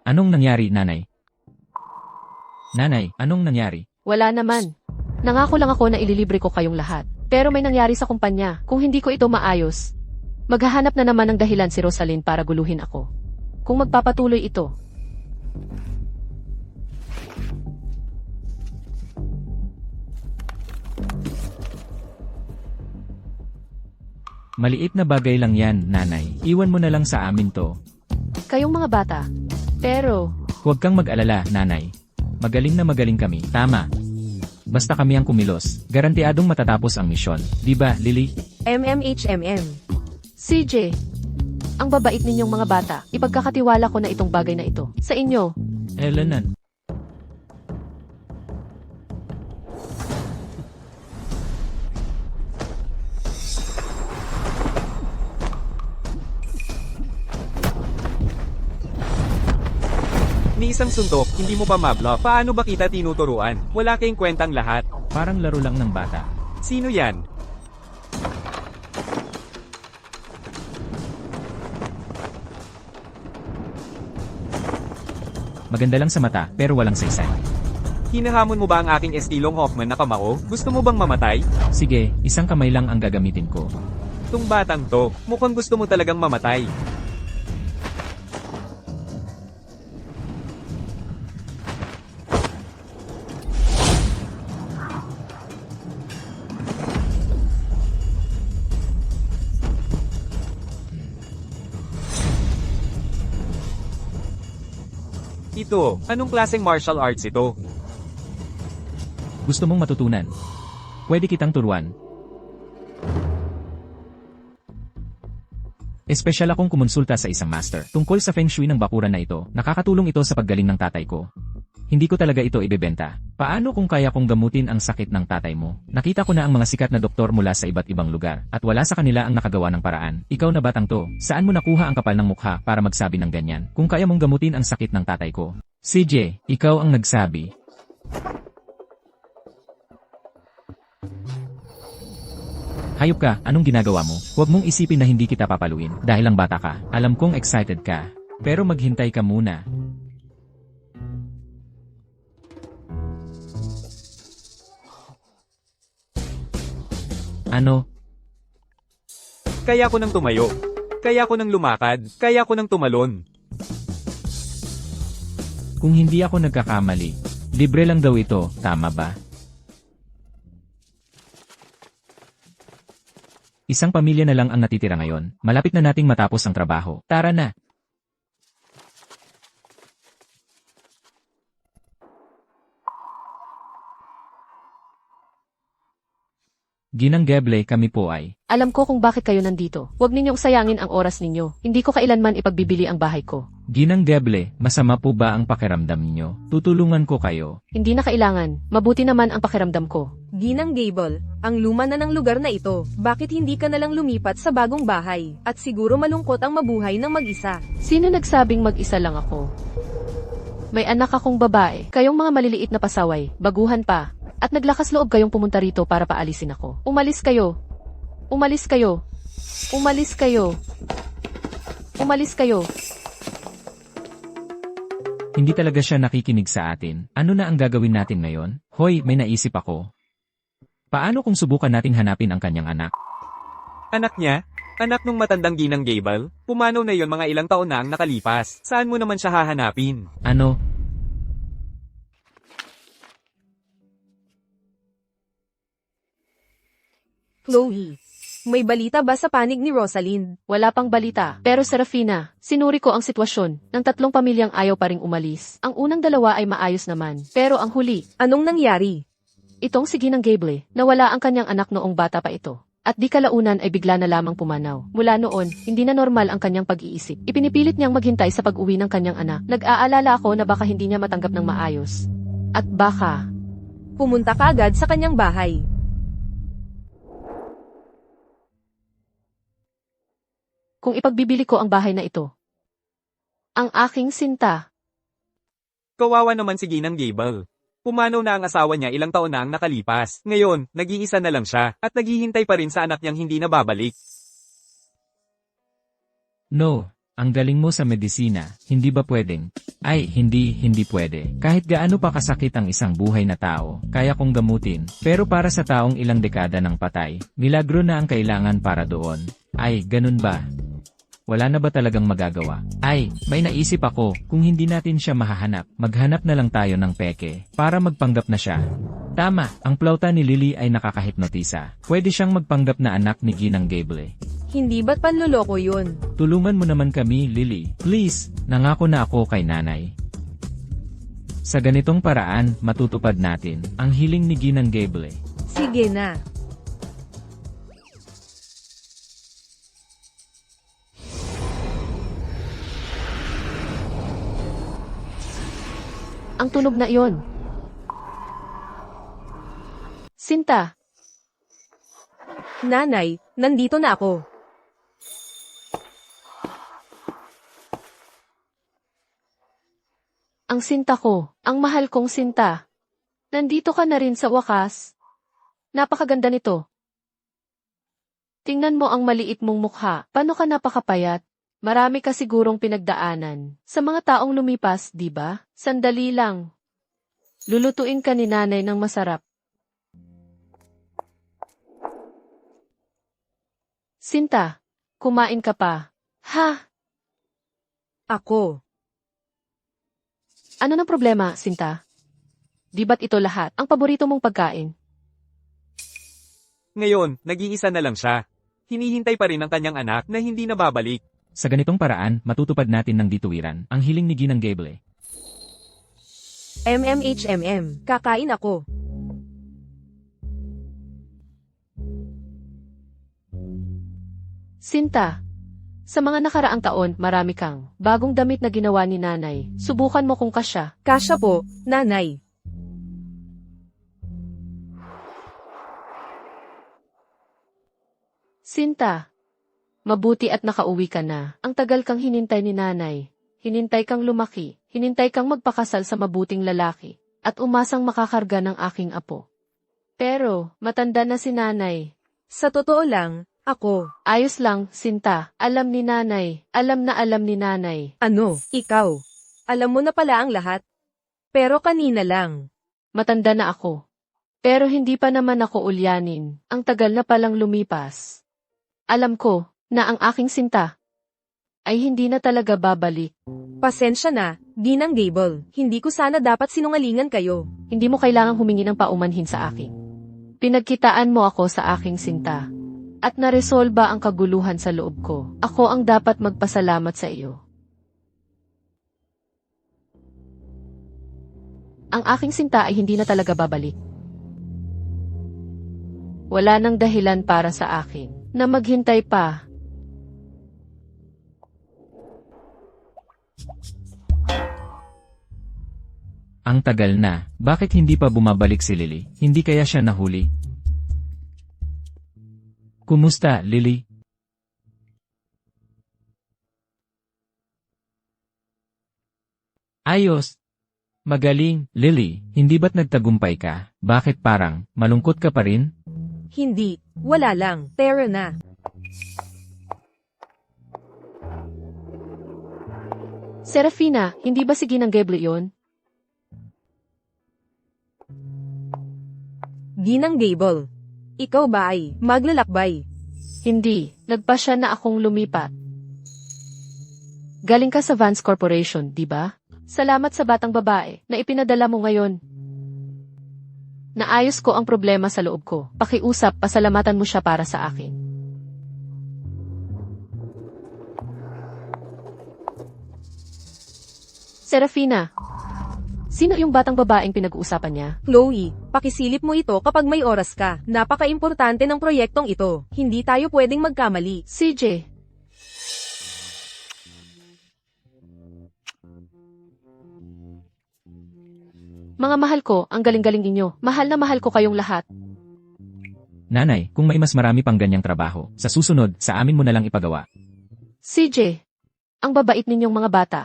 Anong nangyari, nanay? Nanay, anong nangyari? Wala naman. Nangako lang ako na ililibre ko kayong lahat. Pero may nangyari sa kumpanya. Kung hindi ko ito maayos, maghahanap na naman ng dahilan si Rosaline para guluhin ako. Kung magpapatuloy ito. Maliit na bagay lang yan, nanay. Iwan mo na lang sa amin to. Kayong mga bata. Pero, Huwag kang mag-alala, nanay. Magaling kami, tama. Basta kami ang kumilos, garantiadong matatapos ang misyon. Di ba, Lily? MMHMM. CJ, ang babait ninyong mga bata, ipagkakatiwala ko na itong bagay na ito. Sa inyo, Elenan. Ni isang suntok, hindi mo pa mablock. Paano ba kita tinuturuan? Wala kayong kwentang lahat. Parang laro lang ng bata. Sino yan? Maganda lang sa mata, pero walang saysay. Hinahamon mo ba ang aking estilong Hoffman na kamao? Gusto mo bang mamatay? Sige, isang kamay lang ang gagamitin ko. Tung batang to, mukhang gusto mo talagang mamatay. Ito, anong klaseng martial arts ito? Gusto mong matutunan? Pwede kitang turuan. Espesyal akong kumonsulta sa isang master tungkol sa feng shui ng bakuran na ito. Nakakatulong ito sa paggaling ng tatay ko. Hindi ko talaga ito ibebenta. Paano kung kaya kong gamutin ang sakit ng tatay mo? Nakita ko na ang mga sikat na doktor mula sa iba't ibang lugar, at wala sa kanila ang nakagawa ng paraan. Ikaw na batang to, saan mo nakuha ang kapal ng mukha para magsabi ng ganyan? Kung kaya mong gamutin ang sakit ng tatay ko. CJ, ikaw ang nagsabi. Hayop ka, anong ginagawa mo? Huwag mong isipin na hindi kita papaluin, dahil lang bata ka. Alam kong excited ka. Pero maghintay ka muna. Ano? Kaya ko nang tumayo. Kaya ko nang lumakad. Kaya ko nang tumalon. Kung hindi ako nagkakamali, libre lang daw ito, tama ba? Isang pamilya na lang ang natitira ngayon. Malapit na nating matapos ang trabaho. Tara na! Ginang Geble, kami po ay. alam ko kung bakit kayo nandito. Huwag ninyong sayangin ang oras ninyo. Hindi ko kailanman ipagbibili ang bahay ko. Ginang Geble, masama po ba ang pakiramdam ninyo? Tutulungan ko kayo. Hindi na kailangan. Mabuti naman ang pakiramdam ko. Ginang Gable, ang luma na ng lugar na ito. Bakit hindi ka nalang lumipat sa bagong bahay? At siguro malungkot ang mabuhay ng mag-isa. Sino nagsabing mag-isa lang ako? May anak akong babae, kayong mga maliliit na pasaway, baguhan pa, at naglakas loob kayong pumunta rito para paalisin ako. Umalis kayo! Umalis kayo! Umalis kayo! Umalis kayo! Hindi talaga siya nakikinig sa atin. Ano na ang gagawin natin ngayon? Hoy, may naisip ako. Paano kung subukan nating hanapin ang kanyang anak? Anak niya? Anak nung matandang ginang Gable? Pumanaw na yon mga ilang taon na ang nakalipas. Saan mo naman siya hahanapin? Ano? Chloe, may balita ba sa panig ni Rosalind? Wala pang balita. Pero Serafina, sinuri ko ang sitwasyon ng 3 pamilyang ayaw pa ring umalis. Ang unang 2 ay maayos naman. Pero ang huli, Anong nangyari? itong si Ginang Gable, nawala ang kanyang anak noong bata pa ito. At di kalaunan ay bigla na lamang pumanaw. Mula noon, hindi na normal ang kanyang pag-iisip. Ipinipilit niyang maghintay sa pag-uwi ng kanyang anak. Nag-aalala ako na baka hindi niya matanggap ng maayos. At baka, Pumunta ka agad sa kanyang bahay. kung ipagbibili ko ang bahay na ito. Ang aking sinta. Kawawa naman si ginang Gable. Pumanaw na ang asawa niya ilang taon na ang nakalipas. Ngayon, nag-iisa na lang siya, at naghihintay pa rin sa anak niyang hindi na babalik. No, ang galing mo sa medisina, hindi ba pwedeng? Ay, hindi pwede. Kahit gaano pa kasakit ang isang buhay na tao, kaya kong gamutin. Pero para sa taong ilang dekada ng patay, milagro na ang kailangan para doon. Ay, ganun ba? Wala na ba talagang magagawa? Ay, may naisip ako, kung hindi natin siya mahahanap, maghanap na lang tayo ng peke, para magpanggap na siya. Tama, ang plauta ni Lily ay nakakahipnotisa. Pwede siyang magpanggap na anak ni Ginang Gable. Hindi ba't panloloko yun? Tulungan mo naman kami, Lily. Please, nangako na ako kay nanay. Sa ganitong paraan, matutupad natin ang hiling ni Ginang Gable. Sige na. Ang tunog na iyon. Sinta, Nanay, nandito na ako. ang sinta ko, ang mahal kong sinta. Nandito ka na rin sa wakas. Napakaganda nito. Tingnan mo ang maliit mong mukha. Paano ka napakapayat? Marami ka sigurong pinagdaanan. Sa mga taong lumipas, di ba? Sandali lang. Lulutuin ka ni nanay ng masarap. Sinta, kumain ka pa. Ha? Ako. Ano ng problema, Sinta? Di ba't ito lahat ang paborito mong pagkain? Ngayon, nag-iisa na lang siya. Hinihintay pa rin ang kanyang anak na hindi na babalik. Sa ganitong paraan, matutupad natin ng dituwiran ang hiling ni Ginang Gable. Kakain ako. Sinta, sa mga nakaraang taon, marami kang bagong damit na ginawa ni nanay. Subukan mo kung kasya. Kasya po, nanay. Sinta, mabuti at nakauwi ka na. Ang tagal kang hinintay ni nanay. Hinintay kang lumaki. Hinintay kang magpakasal sa mabuting lalaki. At umasang makakarga ng aking apo. Pero, matanda na si nanay. Sa totoo lang, ako. Ayos lang, Sinta. Alam ni nanay. Alam ni nanay. Ano, ikaw? Alam mo na pala ang lahat. Pero kanina lang. Matanda na ako. Pero hindi pa naman ako ulyanin. Ang tagal na palang lumipas. Alam ko na ang aking Sinta ay hindi na talaga babalik. Pasensya na, Ginang Gable. Hindi ko sana dapat sinungalingan kayo. Hindi mo kailangang humingi ng paumanhin sa akin. Pinagkitaan mo ako sa aking Sinta. At naresolba ang kaguluhan sa loob ko. Ako ang dapat magpasalamat sa iyo. Ang aking Sinta ay hindi na talaga babalik. Wala nang dahilan para sa akin na maghintay pa. Ang tagal na, bakit hindi pa bumabalik si Lily? Hindi kaya siya nahuli? Kumusta, Lily? Ayos. Magaling, Lily, hindi ba't nagtagumpay ka? Bakit parang malungkot ka pa rin? Hindi, wala lang, pero na. Serafina, hindi ba si Ginang Geble yon? Ginang Gable. Ikaw ba ay maglalakbay? Hindi, nagpasya na akong lumipat. Galing ka sa Vance Corporation, di ba? Salamat sa batang babae na ipinadala mo ngayon. Naayos ko ang problema sa loob ko. Pakiusap, pasalamatan mo siya para sa akin. Serafina, sino yung batang babaeng pinag-uusapan niya? Chloe, pakisilip mo ito kapag may oras ka. Napaka-importante ng proyektong ito. Hindi tayo pwedeng magkamali. CJ. Mga mahal ko, ang galing-galing ninyo. Mahal na mahal ko kayong lahat. Nanay, kung may mas marami pang ganyang trabaho, sa susunod, sa amin mo na lang ipagawa. CJ, ang babait ninyong mga bata.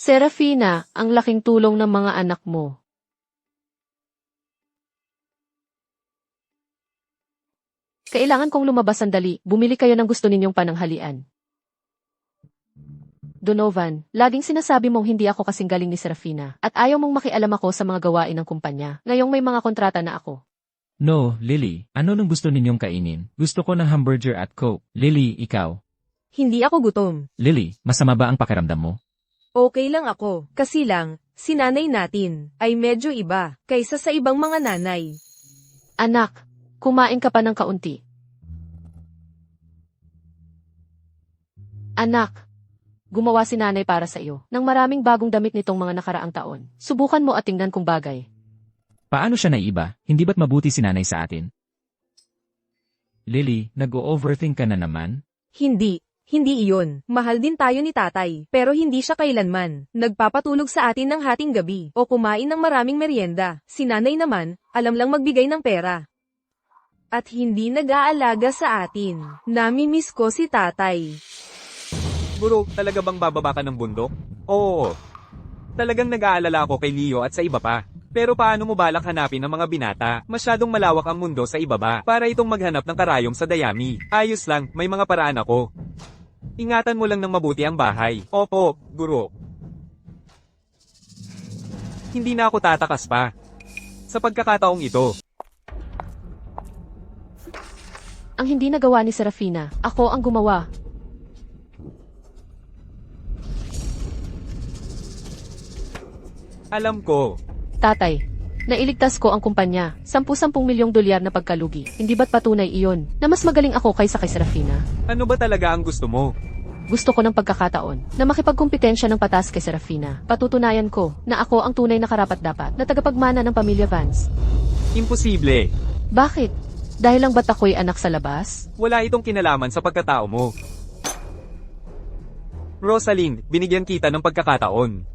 Serafina, ang laking tulong ng mga anak mo. Kailangan kong lumabas sandali. Bumili kayo ng gusto ninyong pananghalian. Donovan, laging sinasabi mong hindi ako kasing galing ni Serafina at ayaw mong makialam ako sa mga gawain ng kumpanya. Ngayong may mga kontrata na ako. No, Lily, ano nang gusto ninyong kainin? Gusto ko ng hamburger at coke. Lily, ikaw. Hindi ako gutom. Lily, masama ba ang pakiramdam mo? Okay lang ako. Kasi lang, si nanay natin ay medyo iba kaysa sa ibang mga nanay. Anak, kumain ka pa ng kaunti. Anak, gumawa si nanay para sa iyo ng maraming bagong damit nitong mga nakaraang taon. Subukan mo at tingnan kung bagay. Paano siya naiba? Hindi ba't mabuti si nanay sa atin? Lily, nag-o-overthink ka na naman? Hindi. Hindi iyon. Mahal din tayo ni tatay, pero hindi siya kailanman nagpapatulog sa atin ng hating gabi o kumain ng maraming merienda. Si nanay naman, alam lang magbigay ng pera. At hindi nag-aalaga sa atin. Nami-miss ko si tatay. Bro, talaga bang bababa ka ng bundok? Oo. Talagang nag-aalala ako kay Leo at sa iba pa. Pero paano mo balak hanapin ang mga binata? Masyadong malawak ang mundo sa ibaba para itong maghanap ng karayom sa dayami. Ayos lang, may mga paraan ako. Ingatan mo lang ng mabuti ang bahay. Opo, guro. Hindi na ako tatakas pa. Sa pagkakataong ito. Ang hindi nagawa ni Serafina, ako ang gumawa. Alam ko. Tatay, nailigtas ko ang kumpanya, 10-10 milyong dolyar na pagkalugi. Hindi ba't patunay iyon na mas magaling ako kaysa kay Serafina? Ano ba talaga ang gusto mo? Gusto ko ng pagkakataon na makipagkumpetensya ng patas kay Serafina. Patutunayan ko na ako ang tunay na karapat-dapat na tagapagmana ng pamilya Vance. Imposible. Bakit? Dahil lang ba't ako'y anak sa labas? Wala itong kinalaman sa pagkatao mo. Rosalind, binigyan kita ng pagkakataon.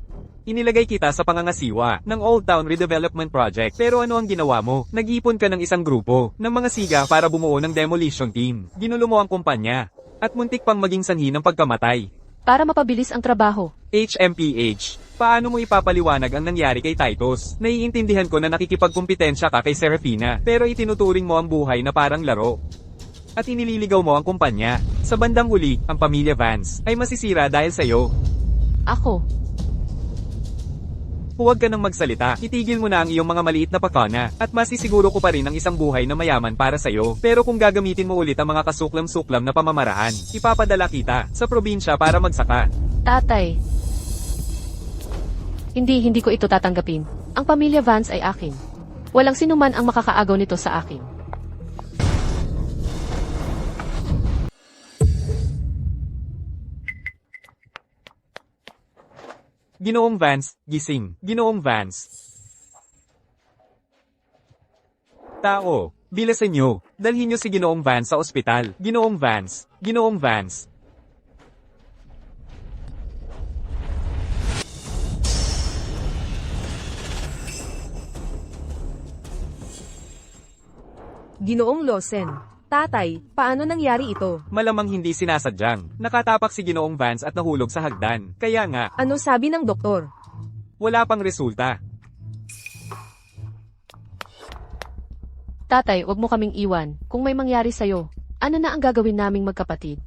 Inilagay kita sa pangangasiwa ng Old Town Redevelopment Project. Pero ano ang ginawa mo? Nag-ipon ka ng isang grupo ng mga siga para bumuo ng demolition team. Ginulo mo ang kumpanya. At muntik pang maging sanhi ng pagkamatay. Para mapabilis ang trabaho. HMPH, paano mo ipapaliwanag ang nangyari kay Titus? Naiintindihan ko na nakikipagkumpetensya ka kay Serafina, pero itinuturing mo ang buhay na parang laro. At inililigaw mo ang kumpanya. Sa bandang huli, ang pamilya Vance ay masisira dahil sa'yo. Ako. Huwag ka nang magsalita, itigil mo na ang iyong mga maliit na pakana, at masisiguro ko pa rin ang isang buhay na mayaman para sa'yo. Pero kung gagamitin mo ulit ang mga kasuklam-suklam na pamamaraan, ipapadala kita sa probinsya para magsaka. Tatay. Hindi ko ito tatanggapin. Ang pamilya Vance ay akin. Walang sinuman ang makakaagaw nito sa akin. Ginoong Vance, gising. Ginoong Vance. Tao, bilasan nyo. Dalhin nyo si Ginoong Vance sa ospital. Ginoong Vance. Ginoong Vance. Ginoong Lawson, Tatay, paano nangyari ito? Malamang hindi sinasadyang. Nakatapak si Ginoong Vance at nahulog sa hagdan. Kaya nga, Ano sabi ng doktor? wala pang resulta. Tatay, wag mo kaming iwan. Kung may mangyari sa'yo, ano na ang gagawin naming magkapatid?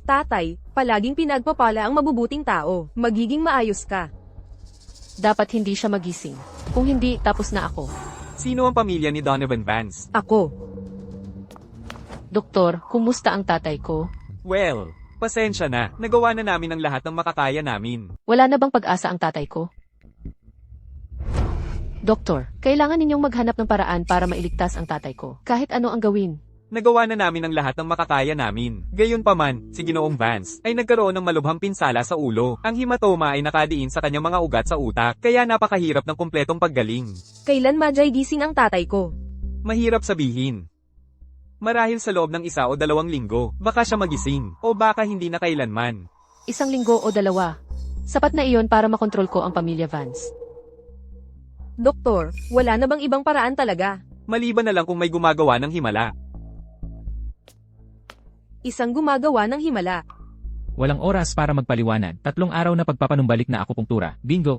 Tatay, palaging pinagpapala ang mabubuting tao. Magiging maayos ka. Dapat hindi siya magising. Kung hindi, tapos na ako. Sino ang pamilya ni Donovan Vance? Ako. Doktor, kumusta ang tatay ko? Well, pasensya na. Nagawa na namin ang lahat ng makakaya namin. Wala na bang pag-asa ang tatay ko? Doktor, kailangan ninyong maghanap ng paraan para mailigtas ang tatay ko. Kahit ano ang gawin. Nagawa na namin ang lahat ng makakaya namin. Gayunpaman, si Ginoong Vance ay nagkaroon ng malubhang pinsala sa ulo. Ang hematoma ay nakadiin sa kanyang mga ugat sa utak, kaya napakahirap ng kumpletong paggaling. Kailan madyay gising ang tatay ko? Mahirap sabihin. Marahil sa loob ng 1 o 2 linggo, baka siya magising, o baka hindi na kailanman. 1 linggo o 2. Sapat na iyon para makontrol ko ang pamilya Vance. Doktor, wala na bang ibang paraan talaga? Maliban na lang kung may gumagawa ng himala. Isang gumagawa ng himala. Walang oras para magpaliwanag. 3 araw na pagpapanumbalik na akupunktura. Bingo!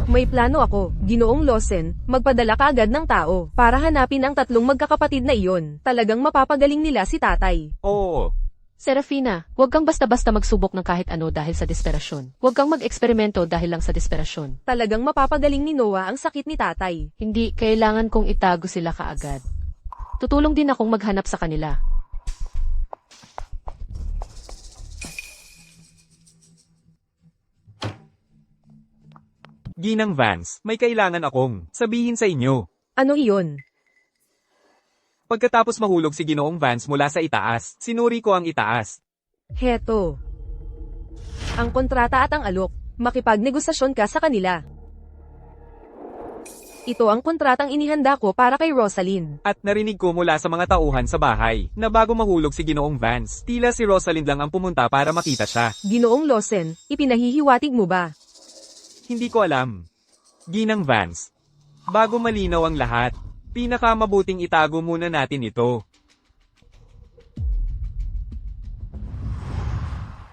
May plano ako, Ginoong Lawson, magpadala ka agad ng tao para hanapin ang 3 magkakapatid na iyon. Talagang mapapagaling nila si tatay. Oo, Serafina, huwag kang basta-basta magsubok ng kahit ano dahil sa desperasyon. Huwag kang mag-eksperimento dahil lang sa desperasyon. Talagang mapapagaling ni Noah ang sakit ni tatay. Hindi, kailangan kong itago sila kaagad. Tutulong din akong maghanap sa kanila. Ginang Vance, may kailangan akong sabihin sa inyo. Ano iyon? Pagkatapos mahulog si Ginoong Vance mula sa itaas, sinuri ko ang itaas. Heto. Ang kontrata at ang alok, makipagnegosasyon ka sa kanila. Ito ang kontratang inihanda ko para kay Rosalind. At narinig ko mula sa mga tauhan sa bahay, na bago mahulog si Ginoong Vance, tila si Rosalind lang ang pumunta para makita siya. Ginoong Lawson, ipinahihiwatig mo ba? Hindi ko alam. Ginang Vance. Bago malinaw ang lahat, pinakamabuting itago muna natin ito.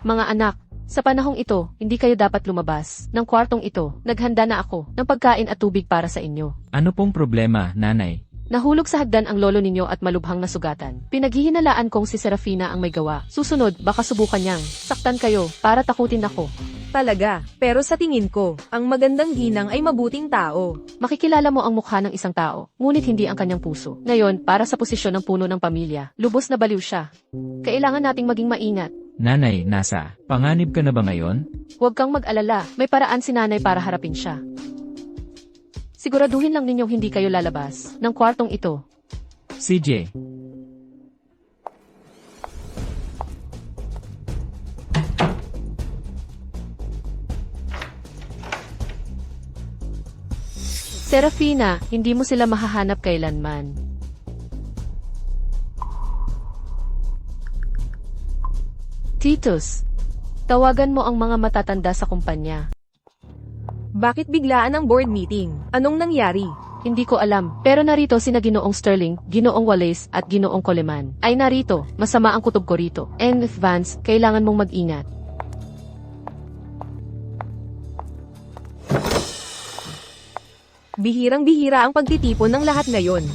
Mga anak, sa panahong ito, hindi kayo dapat lumabas ng kwartong ito. Naghanda na ako ng pagkain at tubig para sa inyo. Ano pong problema, nanay? Nahulog sa hagdan ang lolo ninyo at malubhang nasugatan. Pinaghihinalaan kong si Serafina ang may gawa. Susunod, baka subukan niyang saktan kayo para takutin ako. Talaga, pero sa tingin ko, ang magandang ginang ay mabuting tao. Makikilala mo ang mukha ng isang tao, ngunit hindi ang kanyang puso. Ngayon, para sa posisyon ng puno ng pamilya, lubos na baliw siya. Kailangan nating maging maingat. Nanay, nasa panganib ka na ba ngayon? Huwag kang mag-alala, may paraan si nanay para harapin siya. Siguraduhin lang ninyong hindi kayo lalabas ng kwartong ito. CJ, Serafina, hindi mo sila mahahanap kailanman. Titus, tawagan mo ang mga matatanda sa kumpanya. Bakit biglaan ang board meeting? Anong nangyari? Hindi ko alam, pero narito sina Ginoong Sterling, Ginoong Wallace, at Ginoong Coleman. Ay narito, masama ang kutob ko rito. And Vance, kailangan mong mag-ingat. Bihirang-bihira ang pagtitipon ng lahat ngayon.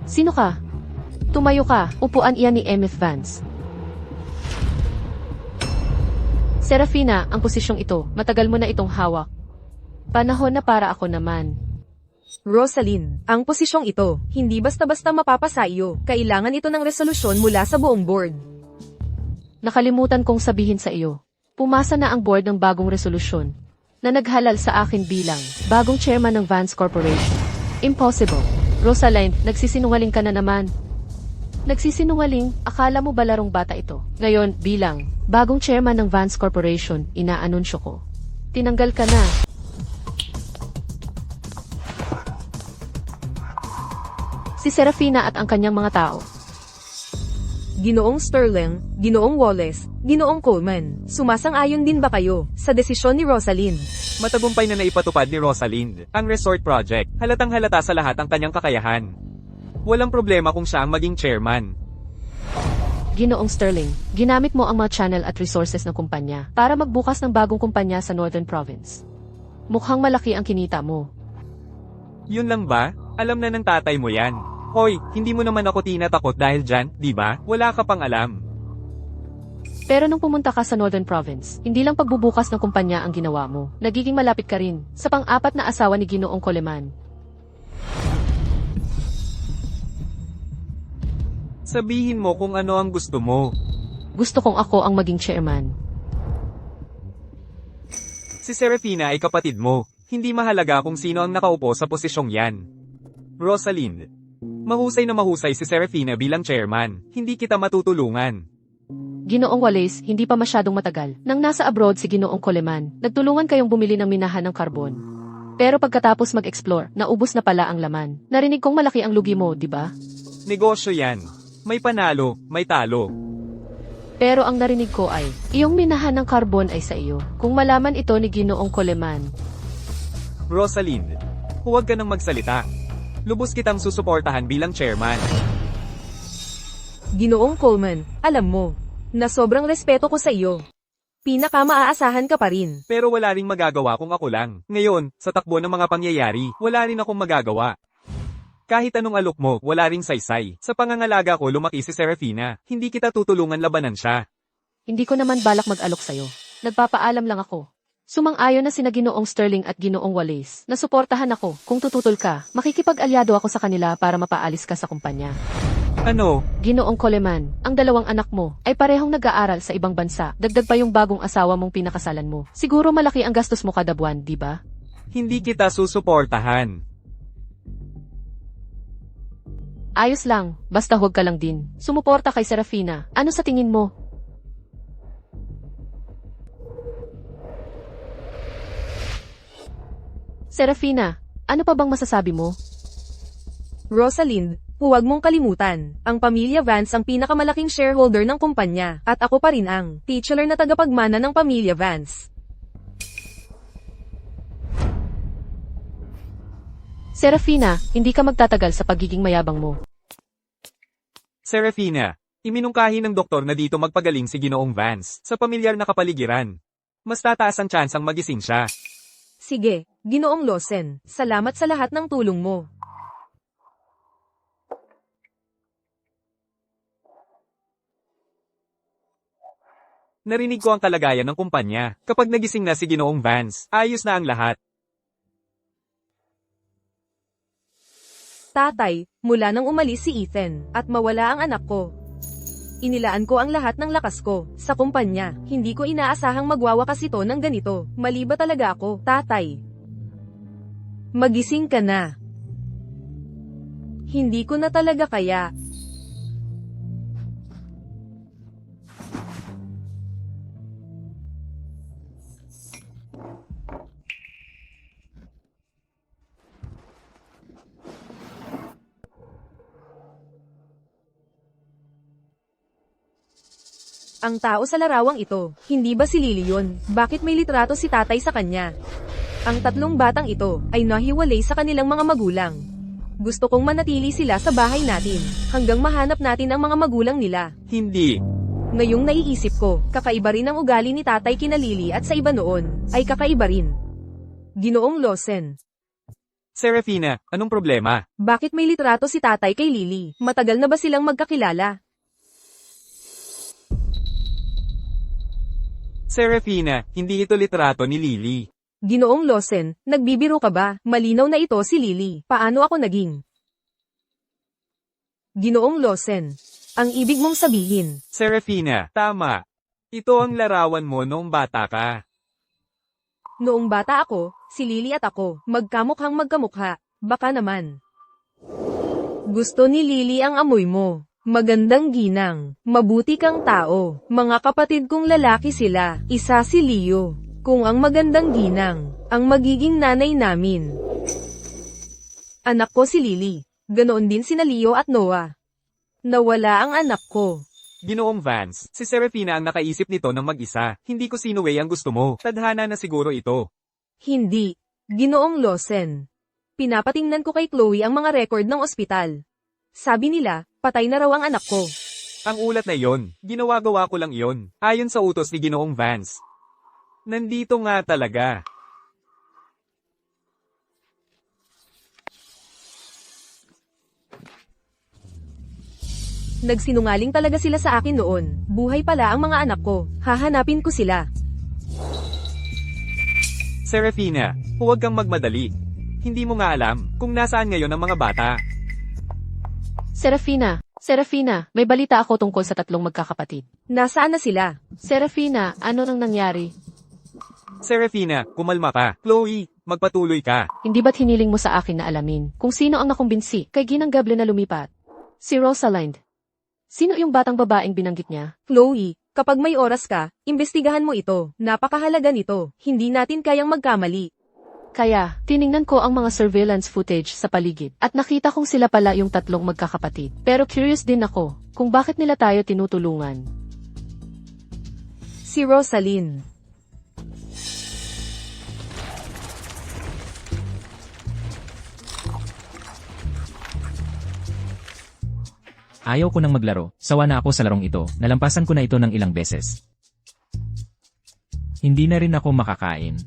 Sino ka? Tumayo ka, upuan iyan ni Emeth Vance. Serafina, ang posisyong ito, matagal mo na itong hawak. Panahon na para ako naman. Rosalind, ang posisyong ito, hindi basta-basta mapapasa iyo. Kailangan ito ng resolusyon mula sa buong board. Nakalimutan kong sabihin sa iyo. Pumasa na ang board ng bagong resolusyon na naghalal sa akin bilang bagong chairman ng Vance Corporation. Impossible. Rosalind, nagsisinungaling ka na naman. Nagsisinungaling, akala mo ba larong bata ito? Ngayon, bilang bagong chairman ng Vance Corporation, inaanunsyo ko. Tinanggal ka na. Si Serafina at ang kanyang mga tao. Ginoong Sterling, Ginoong Wallace, Ginoong Coleman, sumasang-ayon din ba kayo sa desisyon ni Rosalind? Matagumpay na naipatupad ni Rosalind ang resort project. Halatang halata sa lahat ang kanyang kakayahan. Walang problema kung siya ang maging chairman. Ginoong Sterling, ginamit mo ang mga channel at resources ng kumpanya para magbukas ng bagong kumpanya sa Northern Province. Mukhang malaki ang kinita mo. Yun lang ba? Alam na ng tatay mo yan. Hoy, hindi mo naman ako tinatakot dahil dyan, di ba? Wala ka pang alam. Pero nung pumunta ka sa Northern Province, hindi lang pagbubukas ng kumpanya ang ginawa mo. Nagiging malapit ka rin sa pang-apat na asawa ni Ginoong Coleman. Sabihin mo kung ano ang gusto mo. Gusto kong ako ang maging chairman. Si Serafina ay kapatid mo. Hindi mahalaga kung sino ang nakaupo sa posisyong yan. Rosalind, mahusay na mahusay si Serafina bilang chairman. Hindi kita matutulungan. Ginoong Wallace, hindi pa masyadong matagal. Nang nasa abroad si Ginoong Coleman, nagtulungan kayong bumili ng minahan ng karbon. Pero pagkatapos mag-explore, naubos na pala ang laman. Narinig kong malaki ang lugi mo, di ba? Negosyo yan. May panalo, may talo. Pero ang narinig ko ay, iyong minahan ng karbon ay sa iyo. Kung malaman ito ni Ginoong Coleman. Rosalind, huwag ka nang magsalita. Lubos kitang susuportahan bilang chairman. Ginoong Coleman, alam mo, na sobrang respeto ko sa iyo. Pinaka-maaasahan ka pa rin. Pero wala ring magagawa kung ako lang. Ngayon, sa takbo ng mga pangyayari, wala rin akong magagawa. Kahit anong alok mo, wala ring saysay. Sa pangangalaga ko lumaki si Serafina, hindi kita tutulungan labanan siya. Hindi ko naman balak mag-alok sa'yo. Nagpapaalam lang ako. Sumang-ayon na sina Ginoong Sterling at Ginoong Wallace. Nasuportahan ako. Kung tututol ka, makikipag-alyado ako sa kanila para mapaalis ka sa kumpanya. Ano? Ginoong Coleman, ang dalawang anak mo ay parehong nag-aaral sa ibang bansa. Dagdag pa yung bagong asawa mong pinakasalan mo. Siguro malaki ang gastos mo kada buwan, di ba? Hindi kita susuportahan. Ayos lang, basta huwag ka lang din. Sumuporta kay Serafina. Ano sa tingin mo? Serafina, ano pa bang masasabi mo? Rosalind, huwag mong kalimutan, ang pamilya Vance ang pinakamalaking shareholder ng kumpanya, at ako pa rin ang titular na tagapagmana ng pamilya Vance. Serafina, hindi ka magtatagal sa pagiging mayabang mo. Serafina, iminungkahi ng doktor na dito magpagaling si Ginoong Vance sa pamilyar na kapaligiran. Mas tataas ang tsansang magising siya. Sige, Ginoong Lawson, salamat sa lahat ng tulong mo. Narinig ko ang kalagayan ng kumpanya. Kapag nagising na si Ginoong Vance, ayos na ang lahat. Tatay, mula nang umalis si Ethan, at mawala ang anak ko. Inilaan ko ang lahat ng lakas ko, sa kumpanya. Hindi ko inaasahang magwawakas ito ng ganito. Mali ba talaga ako, tatay? Magising ka na. Hindi ko na talaga kaya. Ang tao sa larawang ito, hindi ba si Lily yun? Bakit may litrato si tatay sa kanya? Ang tatlong batang ito ay nahiwalay sa kanilang mga magulang. Gusto kong manatili sila sa bahay natin, hanggang mahanap natin ang mga magulang nila. Hindi. Ngayong naiisip ko, kakaiba rin ang ugali ni tatay kina Lily at sa iba noon, ay kakaiba rin. Ginoong Lawson. Serafina, anong problema? Bakit may litrato si tatay kay Lily? Matagal na ba silang magkakilala? Serafina, hindi ito litrato ni Lily. Ginoong Lawson, nagbibiro ka ba? Malinaw na ito si Lily. Paano ako naging? Ginoong Lawson, ang ibig mong sabihin. Serafina, tama. Ito ang larawan mo noong bata ka. Noong bata ako, si Lily at ako, magkamukhang magkamukha. Baka naman. Gusto ni Lily ang amoy mo. Magandang ginang, mabuti kang tao. Mga kapatid kong lalaki sila, isa si Leo. Kung ang magandang ginang, ang magiging nanay namin. Anak ko si Lily. Ganoon din sina Leo at Noah. Nawala ang anak ko. Ginoong Vance, si Serafina ang nakaisip nito ng mag-isa. Hindi ko sinuway ang gusto mo. Tadhana na siguro ito. Hindi. Ginoong Lawson. Pinapatingnan ko kay Chloe ang mga record ng ospital. Sabi nila, patay na raw ang anak ko. Ang ulat na iyon, ginawa-gawa ko lang iyon, ayon sa utos ni Ginoong Vance. Nandito nga talaga. Nagsinungaling talaga sila sa akin noon. Buhay pala ang mga anak ko. Hahanapin ko sila. Serafina, huwag kang magmadali. Hindi mo nga alam kung nasaan ngayon ang mga bata. Serafina, may balita ako tungkol sa tatlong magkakapatid. Nasaan na sila? Serafina, ano nang nangyari? Serafina, kumalma ka. Chloe, magpatuloy ka. Hindi ba't hiniling mo sa akin na alamin kung sino ang nakumbinsi kay Ginang Gable na lumipat? Si Rosalind. Sino yung batang babaeng binanggit niya? Chloe, kapag may oras ka, imbestigahan mo ito. Napakahalaga nito. Hindi natin kayang magkamali. Kaya, tiningnan ko ang mga surveillance footage sa paligid at nakita kong sila pala yung tatlong magkakapatid. Pero curious din ako kung bakit nila tayo tinutulungan. Si Rosalind. Ayaw ko nang maglaro, sawa na ako sa larong ito, nalampasan ko na ito ng ilang beses. Hindi na rin ako makakain.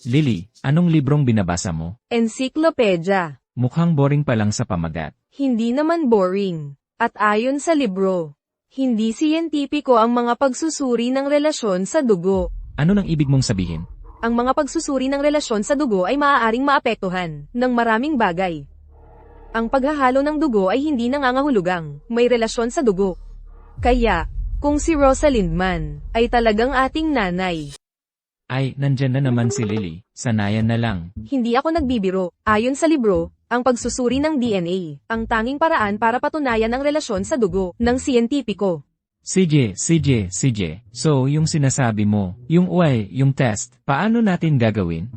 Lily, anong librong binabasa mo? Encyclopedia. Mukhang boring pa lang sa pamagat. Hindi naman boring. At ayon sa libro, hindi siyentipiko ang mga pagsusuri ng relasyon sa dugo. Ano nang ibig mong sabihin? Ang mga pagsusuri ng relasyon sa dugo ay maaaring maapektuhan ng maraming bagay. Ang paghahalo ng dugo ay hindi nangangahulugang may relasyon sa dugo. Kaya, kung si Rosalind man, ay talagang ating nanay. Ay, nandyan na naman si Lily, sanayan na lang. Hindi ako nagbibiro. Ayon sa libro, ang pagsusuri ng DNA, ang tanging paraan para patunayan ang relasyon sa dugo ng siyentipiko. CJ, so yung sinasabi mo, yung yung test, paano natin gagawin?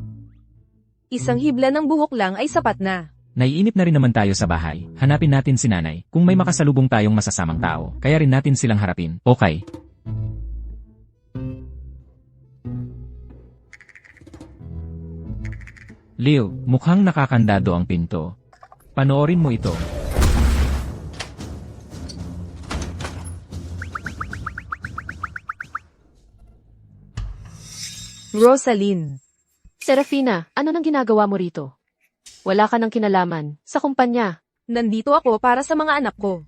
Isang hibla ng buhok lang ay sapat na. Naiinip na rin naman tayo sa bahay, hanapin natin si nanay, kung may makasalubong tayong masasamang tao, kaya rin natin silang harapin, okay? Leo, mukhang nakakandado ang pinto. Panoorin mo ito. Rosalind. Serafina, ano nang ginagawa mo rito? Wala ka ng kinalaman sa kumpanya. Nandito ako para sa mga anak ko.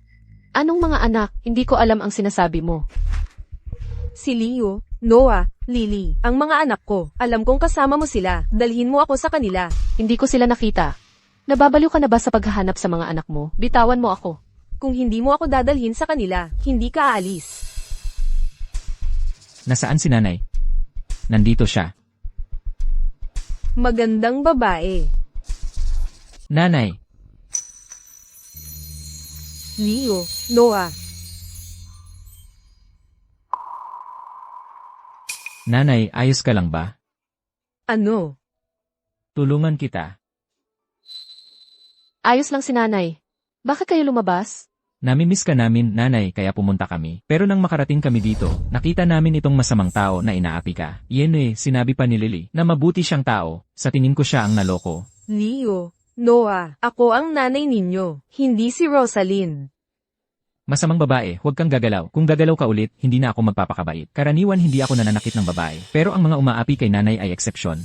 Anong mga anak? Hindi ko alam ang sinasabi mo. Si Leo, Noah, Lily, ang mga anak ko. Alam kong kasama mo sila. Dalhin mo ako sa kanila. Hindi ko sila nakita. Nababaliw ka na ba sa paghahanap sa mga anak mo? Bitawan mo ako. Kung hindi mo ako dadalhin sa kanila, hindi ka aalis. Nasaan si nanay? Nandito siya. Magandang babae. Nanay, Leo, Noah. nanay, ayos ka lang ba? Ano? Tulungan kita. Ayos lang si nanay. Bakit kayo lumabas? Namimiss ka namin, nanay, kaya pumunta kami. Pero nang makarating kami dito, nakita namin itong masamang tao na inaapi ka. Sinabi pa ni Lily na mabuti siyang tao. Sa tingin ko siya ang naloko. Leo, Noah, ako ang nanay ninyo, hindi si Rosalind. Masamang babae, huwag kang gagalaw. Kung gagalaw ka ulit, hindi na ako magpapakabait. Karaniwan hindi ako nananakit ng babae. Pero ang mga umaapi kay nanay ay eksepsyon.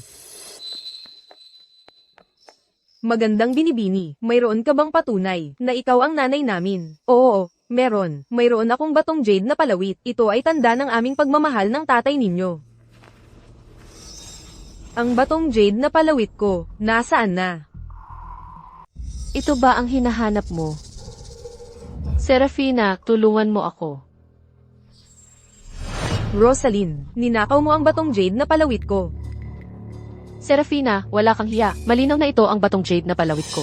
Magandang binibini, mayroon ka bang patunay na ikaw ang nanay namin? Oo, meron. Mayroon akong batong jade na palawit. Ito ay tanda ng aming pagmamahal ng tatay ninyo. Ang batong jade na palawit ko, nasaan na? Ito ba ang hinahanap mo? Serafina, tulungan mo ako. Rosalind, ninakaw mo ang batong jade na palawit ko. Serafina, wala kang hiya. Malinaw na ito ang batong jade na palawit ko.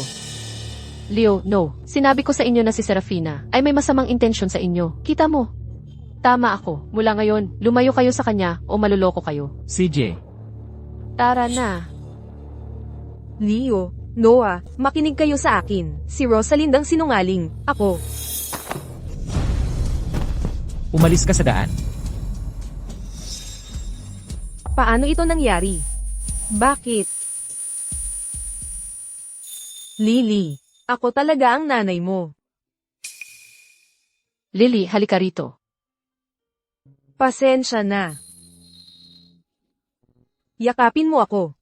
Leo, no. Sinabi ko sa inyo na si Serafina ay may masamang intensyon sa inyo. Kita mo. Tama ako. Mula ngayon, lumayo kayo sa kanya o maluloko kayo. CJ, Tara na. Leo, Noah, makinig kayo sa akin. Si Rosalind ang sinungaling. Ako. umalis ka sa daan. Paano ito nangyari? Bakit? Lily, ako talaga ang nanay mo. Lily, halika rito. Pasensya na. Yakapin mo ako.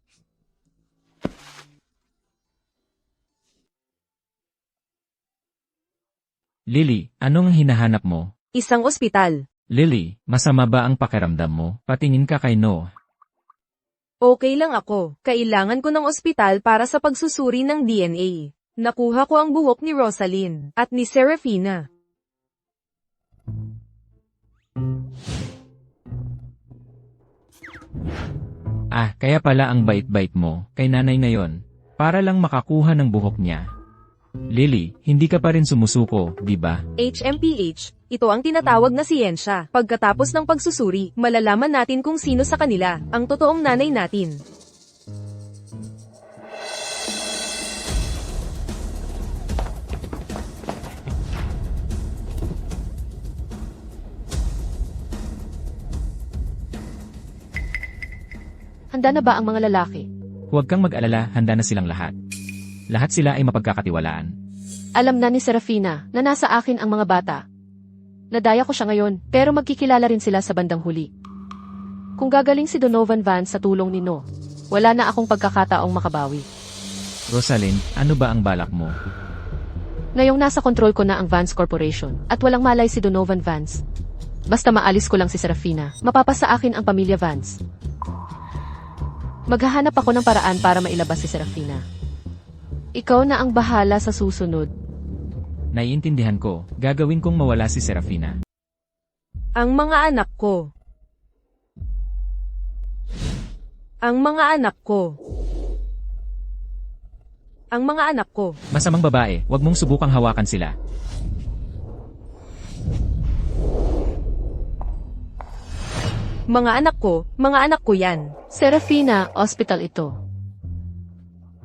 Lily, anong hinahanap mo? Isang ospital. Lily, masama ba ang pakiramdam mo? Patingin ka kay Noah. Okay lang ako. Kailangan ko ng ospital para sa pagsusuri ng DNA. Nakuha ko ang buhok ni Rosalind at ni Serafina. Kaya pala ang bait-bait mo kay nanay ngayon. Para lang makakuha ng buhok niya. Lily, hindi ka pa rin sumusuko, di ba? HMPH, ito ang tinatawag na siyensya. Pagkatapos ng pagsusuri, malalaman natin kung sino sa kanila ang totoong nanay natin. Handa na ba ang mga lalaki? Huwag kang mag-alala, handa na silang lahat. Lahat sila ay mapagkakatiwalaan. Alam na ni Serafina na nasa akin ang mga bata. Nadaya ko siya ngayon, pero magkikilala rin sila sa bandang huli. Kung gagaling si Donovan Vance sa tulong ni No, wala na akong pagkakataong makabawi. Rosalind, ano ba ang balak mo? Ngayong nasa kontrol ko na ang Vance Corporation, at walang malay si Donovan Vance. Basta maalis ko lang si Serafina, mapapasa akin ang pamilya Vance. Maghahanap ako ng paraan para mailabas si Serafina. Ikaw na ang bahala sa susunod. Naiintindihan ko, gagawin kong mawala si Serafina. Ang mga anak ko. Ang mga anak ko. Ang mga anak ko. Masamang babae, wag mong subukang hawakan sila. Mga anak ko yan. Serafina, hospital ito.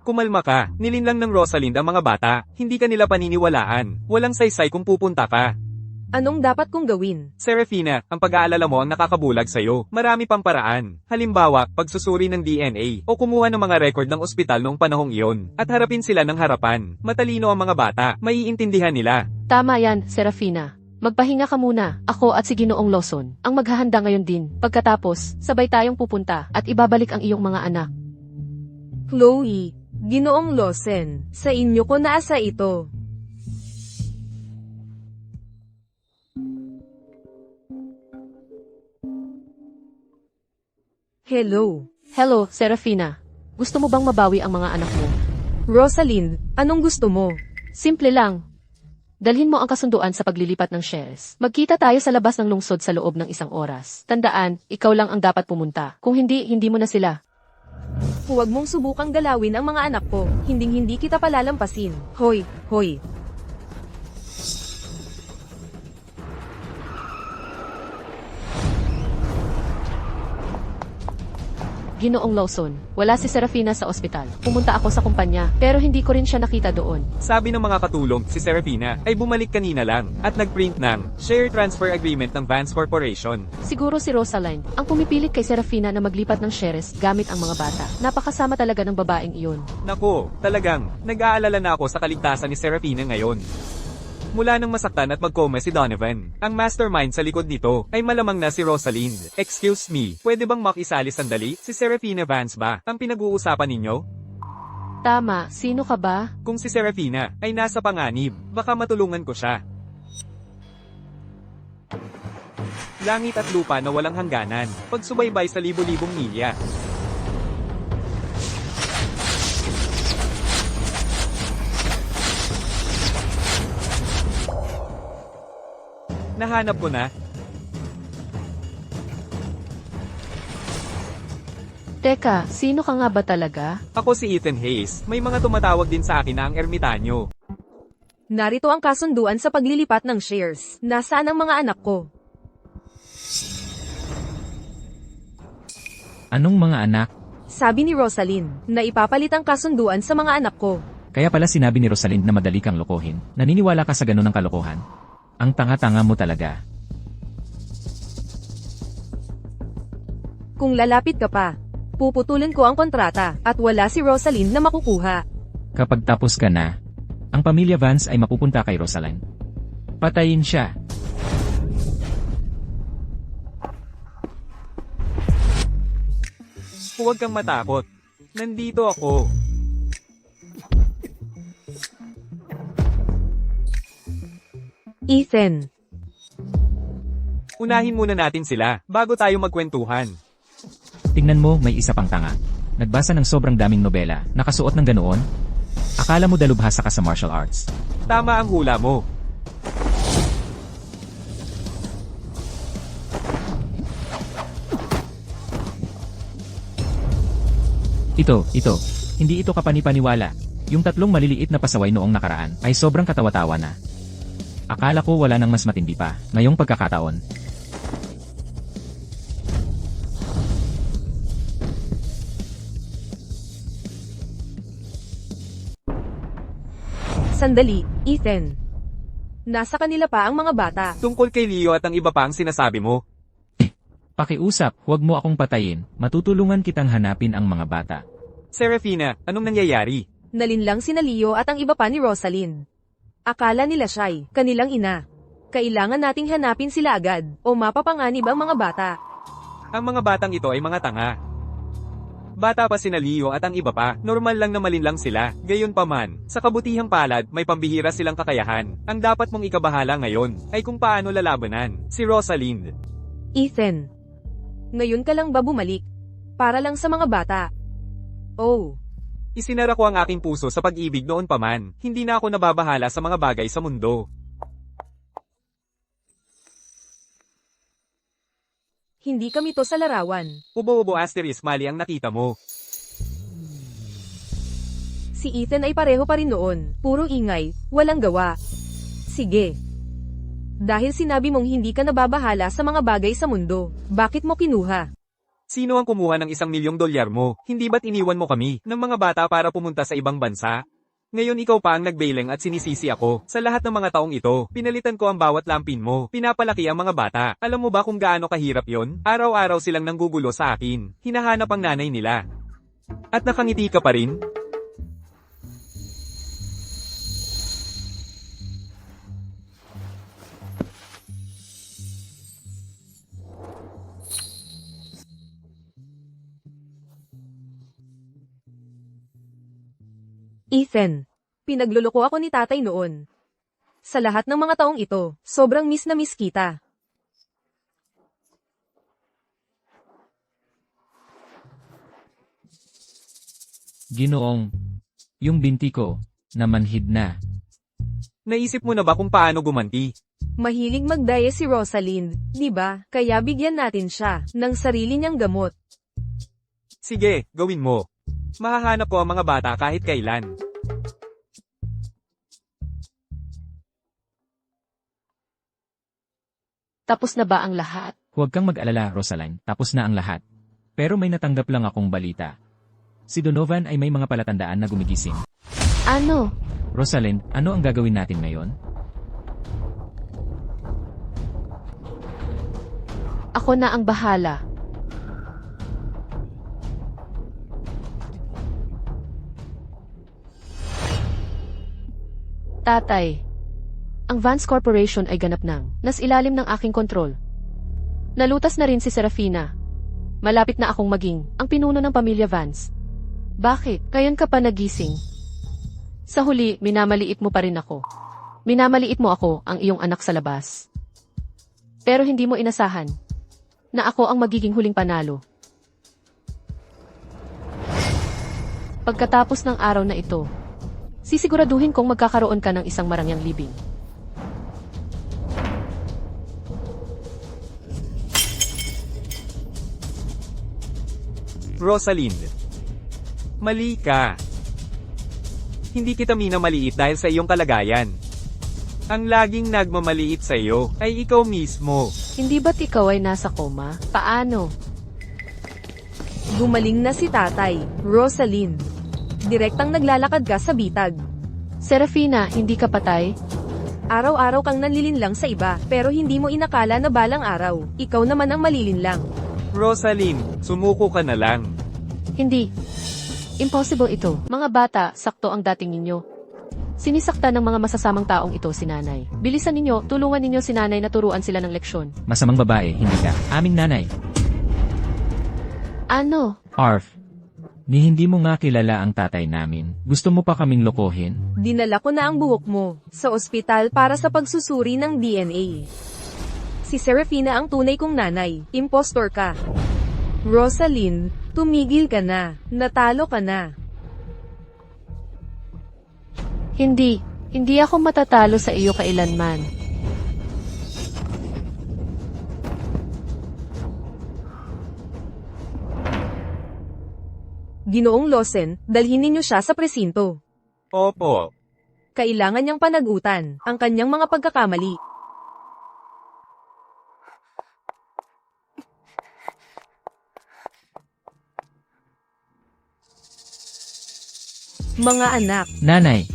Kumalma ka, nilinlang ng Rosalind ang mga bata, hindi ka nila paniniwalaan, walang saysay kung pupunta ka. Anong dapat kong gawin? Serafina, ang pag-aalala mo ang nakakabulag sa'yo. Marami pang paraan. Halimbawa, pagsusuri ng DNA o kumuha ng mga record ng ospital noong panahong iyon at harapin sila ng harapan. Matalino ang mga bata, maiintindihan nila. Tama yan, Serafina. Magpahinga ka muna, ako at si Ginoong Lawson, ang maghahanda ngayon din. Pagkatapos, sabay tayong pupunta at ibabalik ang iyong mga anak. Chloe, Ginoong Lawson, sa inyo ko naasa ito. Hello. Hello, Serafina. Gusto mo bang mabawi ang mga anak mo? Rosalind, anong gusto mo? Simple lang. Dalhin mo ang kasunduan sa paglilipat ng shares. Magkita tayo sa labas ng lungsod sa loob ng 1 oras. Tandaan, ikaw lang ang dapat pumunta. Kung hindi, hindi mo na sila. Huwag mong subukang galawin ang mga anak ko. Hinding-hindi kita palalampasin. Hoy, hoy. Ginoong Lawson, wala si Serafina sa ospital. Pumunta ako sa kumpanya, pero hindi ko rin siya nakita doon. Sabi ng mga katulong, si Serafina ay bumalik kanina lang at nagprint ng Share Transfer Agreement ng Vance Corporation. Siguro si Rosalind, ang pumipilit kay Serafina na maglipat ng shares gamit ang mga bata. Napakasama talaga ng babaeng iyon. Nako, talagang, nag-aalala na ako sa kaligtasan ni Serafina ngayon. Mula nang masaktan at magkoma si Donovan, ang mastermind sa likod nito ay malamang na si Rosalind. Excuse me, pwede bang makisali sandali? Si Serafina Vance ba ang pinag-uusapan ninyo? Tama, sino ka ba? Kung si Serafina ay nasa panganib, baka matulungan ko siya. Langit at lupa na walang hangganan, pagsubaybay sa libo-libong milya. Nahanap ko na. Teka, sino ka nga ba talaga? Ako si Ethan Hayes. May mga tumatawag din sa akin na ang ermitanyo. Narito ang kasunduan sa paglilipat ng shares. Nasaan ang mga anak ko? Anong mga anak? Sabi ni Rosalind, na ipapalit ang kasunduan sa mga anak ko. Kaya pala sinabi ni Rosalind na madali kang lokohin. Naniniwala ka sa ganun ng kalokohan? Ang tanga-tanga mo talaga. Kung lalapit ka pa, Puputulin ko ang kontrata, at wala si Rosalind na makukuha. Kapag tapos ka na, ang pamilya Vance ay mapupunta kay Rosalind. Patayin siya. Huwag kang matakot. Nandito ako. Ethan. Unahin muna natin sila, bago tayo magkwentuhan. Tingnan mo, may isa pang tanga. Nagbasa ng sobrang daming nobela, nakasuot ng ganoon. Akala mo dalubhasa ka sa martial arts. Tama ang hula mo. Ito. Hindi ito kapanipaniwala. Yung tatlong maliliit na pasaway noong nakaraan ay sobrang katawa-tawa na. Akala ko wala nang mas matindi pa, ngayong pagkakataon. Sandali, Ethan. Nasa kanila pa ang mga bata. Tungkol kay Leo at ang iba pa ang sinasabi mo. Pakiusap, huwag mo akong patayin, matutulungan kitang hanapin ang mga bata. Serafina, anong nangyayari? Nalinlang sina Leo at ang iba pa ni Rosalind. Akala nila siya'y kanilang ina. Kailangan nating hanapin sila agad, o mapapanganib ang mga bata. Ang mga batang ito ay mga tanga. Bata pa sina Leo at ang iba pa, normal lang na malinlang sila. Gayunpaman, sa kabutihang palad, may pambihira silang kakayahan. Ang dapat mong ikabahala ngayon, ay kung paano lalabanan, si Rosalind. Ethan. Ngayon ka lang ba bumalik? Para lang sa mga bata. Oh. Isinara ko ang aking puso sa pag-ibig noon pa man, hindi na ako nababahala sa mga bagay sa mundo. Hindi kami to sa larawan. Ubo-ubo asterisk mali ang nakita mo. Si Ethan ay pareho pa rin noon, puro ingay, walang gawa. Sige. Dahil sinabi mong hindi ka nababahala sa mga bagay sa mundo, bakit mo kinuha? Sino ang kumuha ng $1,000,000 mo? Hindi ba't iniwan mo kami, ng mga bata para pumunta sa ibang bansa? Ngayon ikaw pa ang nagbailing at sinisisi ako. Sa lahat ng mga taong ito, pinalitan ko ang bawat lampin mo. Pinapalaki ang mga bata. Alam mo ba kung gaano kahirap yon? Araw-araw silang nanggugulo sa akin. Hinahanap ang nanay nila. At nakangiti ka pa rin? Ethan. Pinagluloko ako ni tatay noon. Sa lahat ng mga taong ito, sobrang miss na miss kita. Ginoong, yung binti ko, namanhid na. Naisip mo na ba kung paano gumanti? Mahilig magdaya si Rosalind, di ba? Kaya bigyan natin siya ng sarili niyang gamot. Sige, gawin mo. Mahahanap ko ang mga bata kahit kailan. Tapos na ba ang lahat? Huwag kang mag-alala, Rosalind, tapos na ang lahat. Pero may natanggap lang akong balita. Si Donovan ay may mga palatandaan na gumigising. Ano? Rosalind, ano ang gagawin natin ngayon? Ako na ang bahala. Tatay, ang Vance Corporation ay ganap nas ilalim ng aking kontrol. Nalutas na rin si Serafina. Malapit na akong maging ang pinuno ng pamilya Vance. Bakit? Ngayon ka pa nagising? Sa huli, minamaliit mo pa rin ako. Minamaliit mo ako, ang iyong anak sa labas. Pero hindi mo inasahan na ako ang magiging huling panalo. Pagkatapos ng araw na ito, sisiguraduhin kong magkakaroon ka ng isang marangyang libing. Rosalind. Mali ka. Hindi kita minamaliit dahil sa iyong kalagayan. Ang laging nagmamaliit sa iyo ay ikaw mismo. Hindi ba't ikaw ay nasa koma? Paano? Gumaling na si tatay, Rosalind. Direktang naglalakad ka sa bitag. Serafina, hindi ka patay? Araw-araw kang nanlilinlang sa iba, pero hindi mo inakala na balang araw, ikaw naman ang malilinlang. Rosalind, sumuko ka na lang. Hindi. Impossible ito. Mga bata, sakto ang dating ninyo. Sinisaktan ng mga masasamang taong ito si nanay. Bilisan ninyo, tulungan ninyo si nanay na turuan sila ng leksyon. Masamang babae, hindi ka. Aming nanay. Ano? Arf. Ni hindi mo nga kilala ang tatay namin. Gusto mo pa kaming lokohin? Dinala ko na ang buhok mo sa ospital para sa pagsusuri ng DNA. Si Serafina ang tunay kong nanay. Impostor ka. Rosaline, tumigil ka na. Natalo ka na. Hindi. Hindi ako matatalo sa iyo kailanman. Ginoong Lawson, dalhin ninyo siya sa presinto. Opo. Kailangan niyang panagutan ang kanyang mga pagkakamali. Mga anak, Nanay,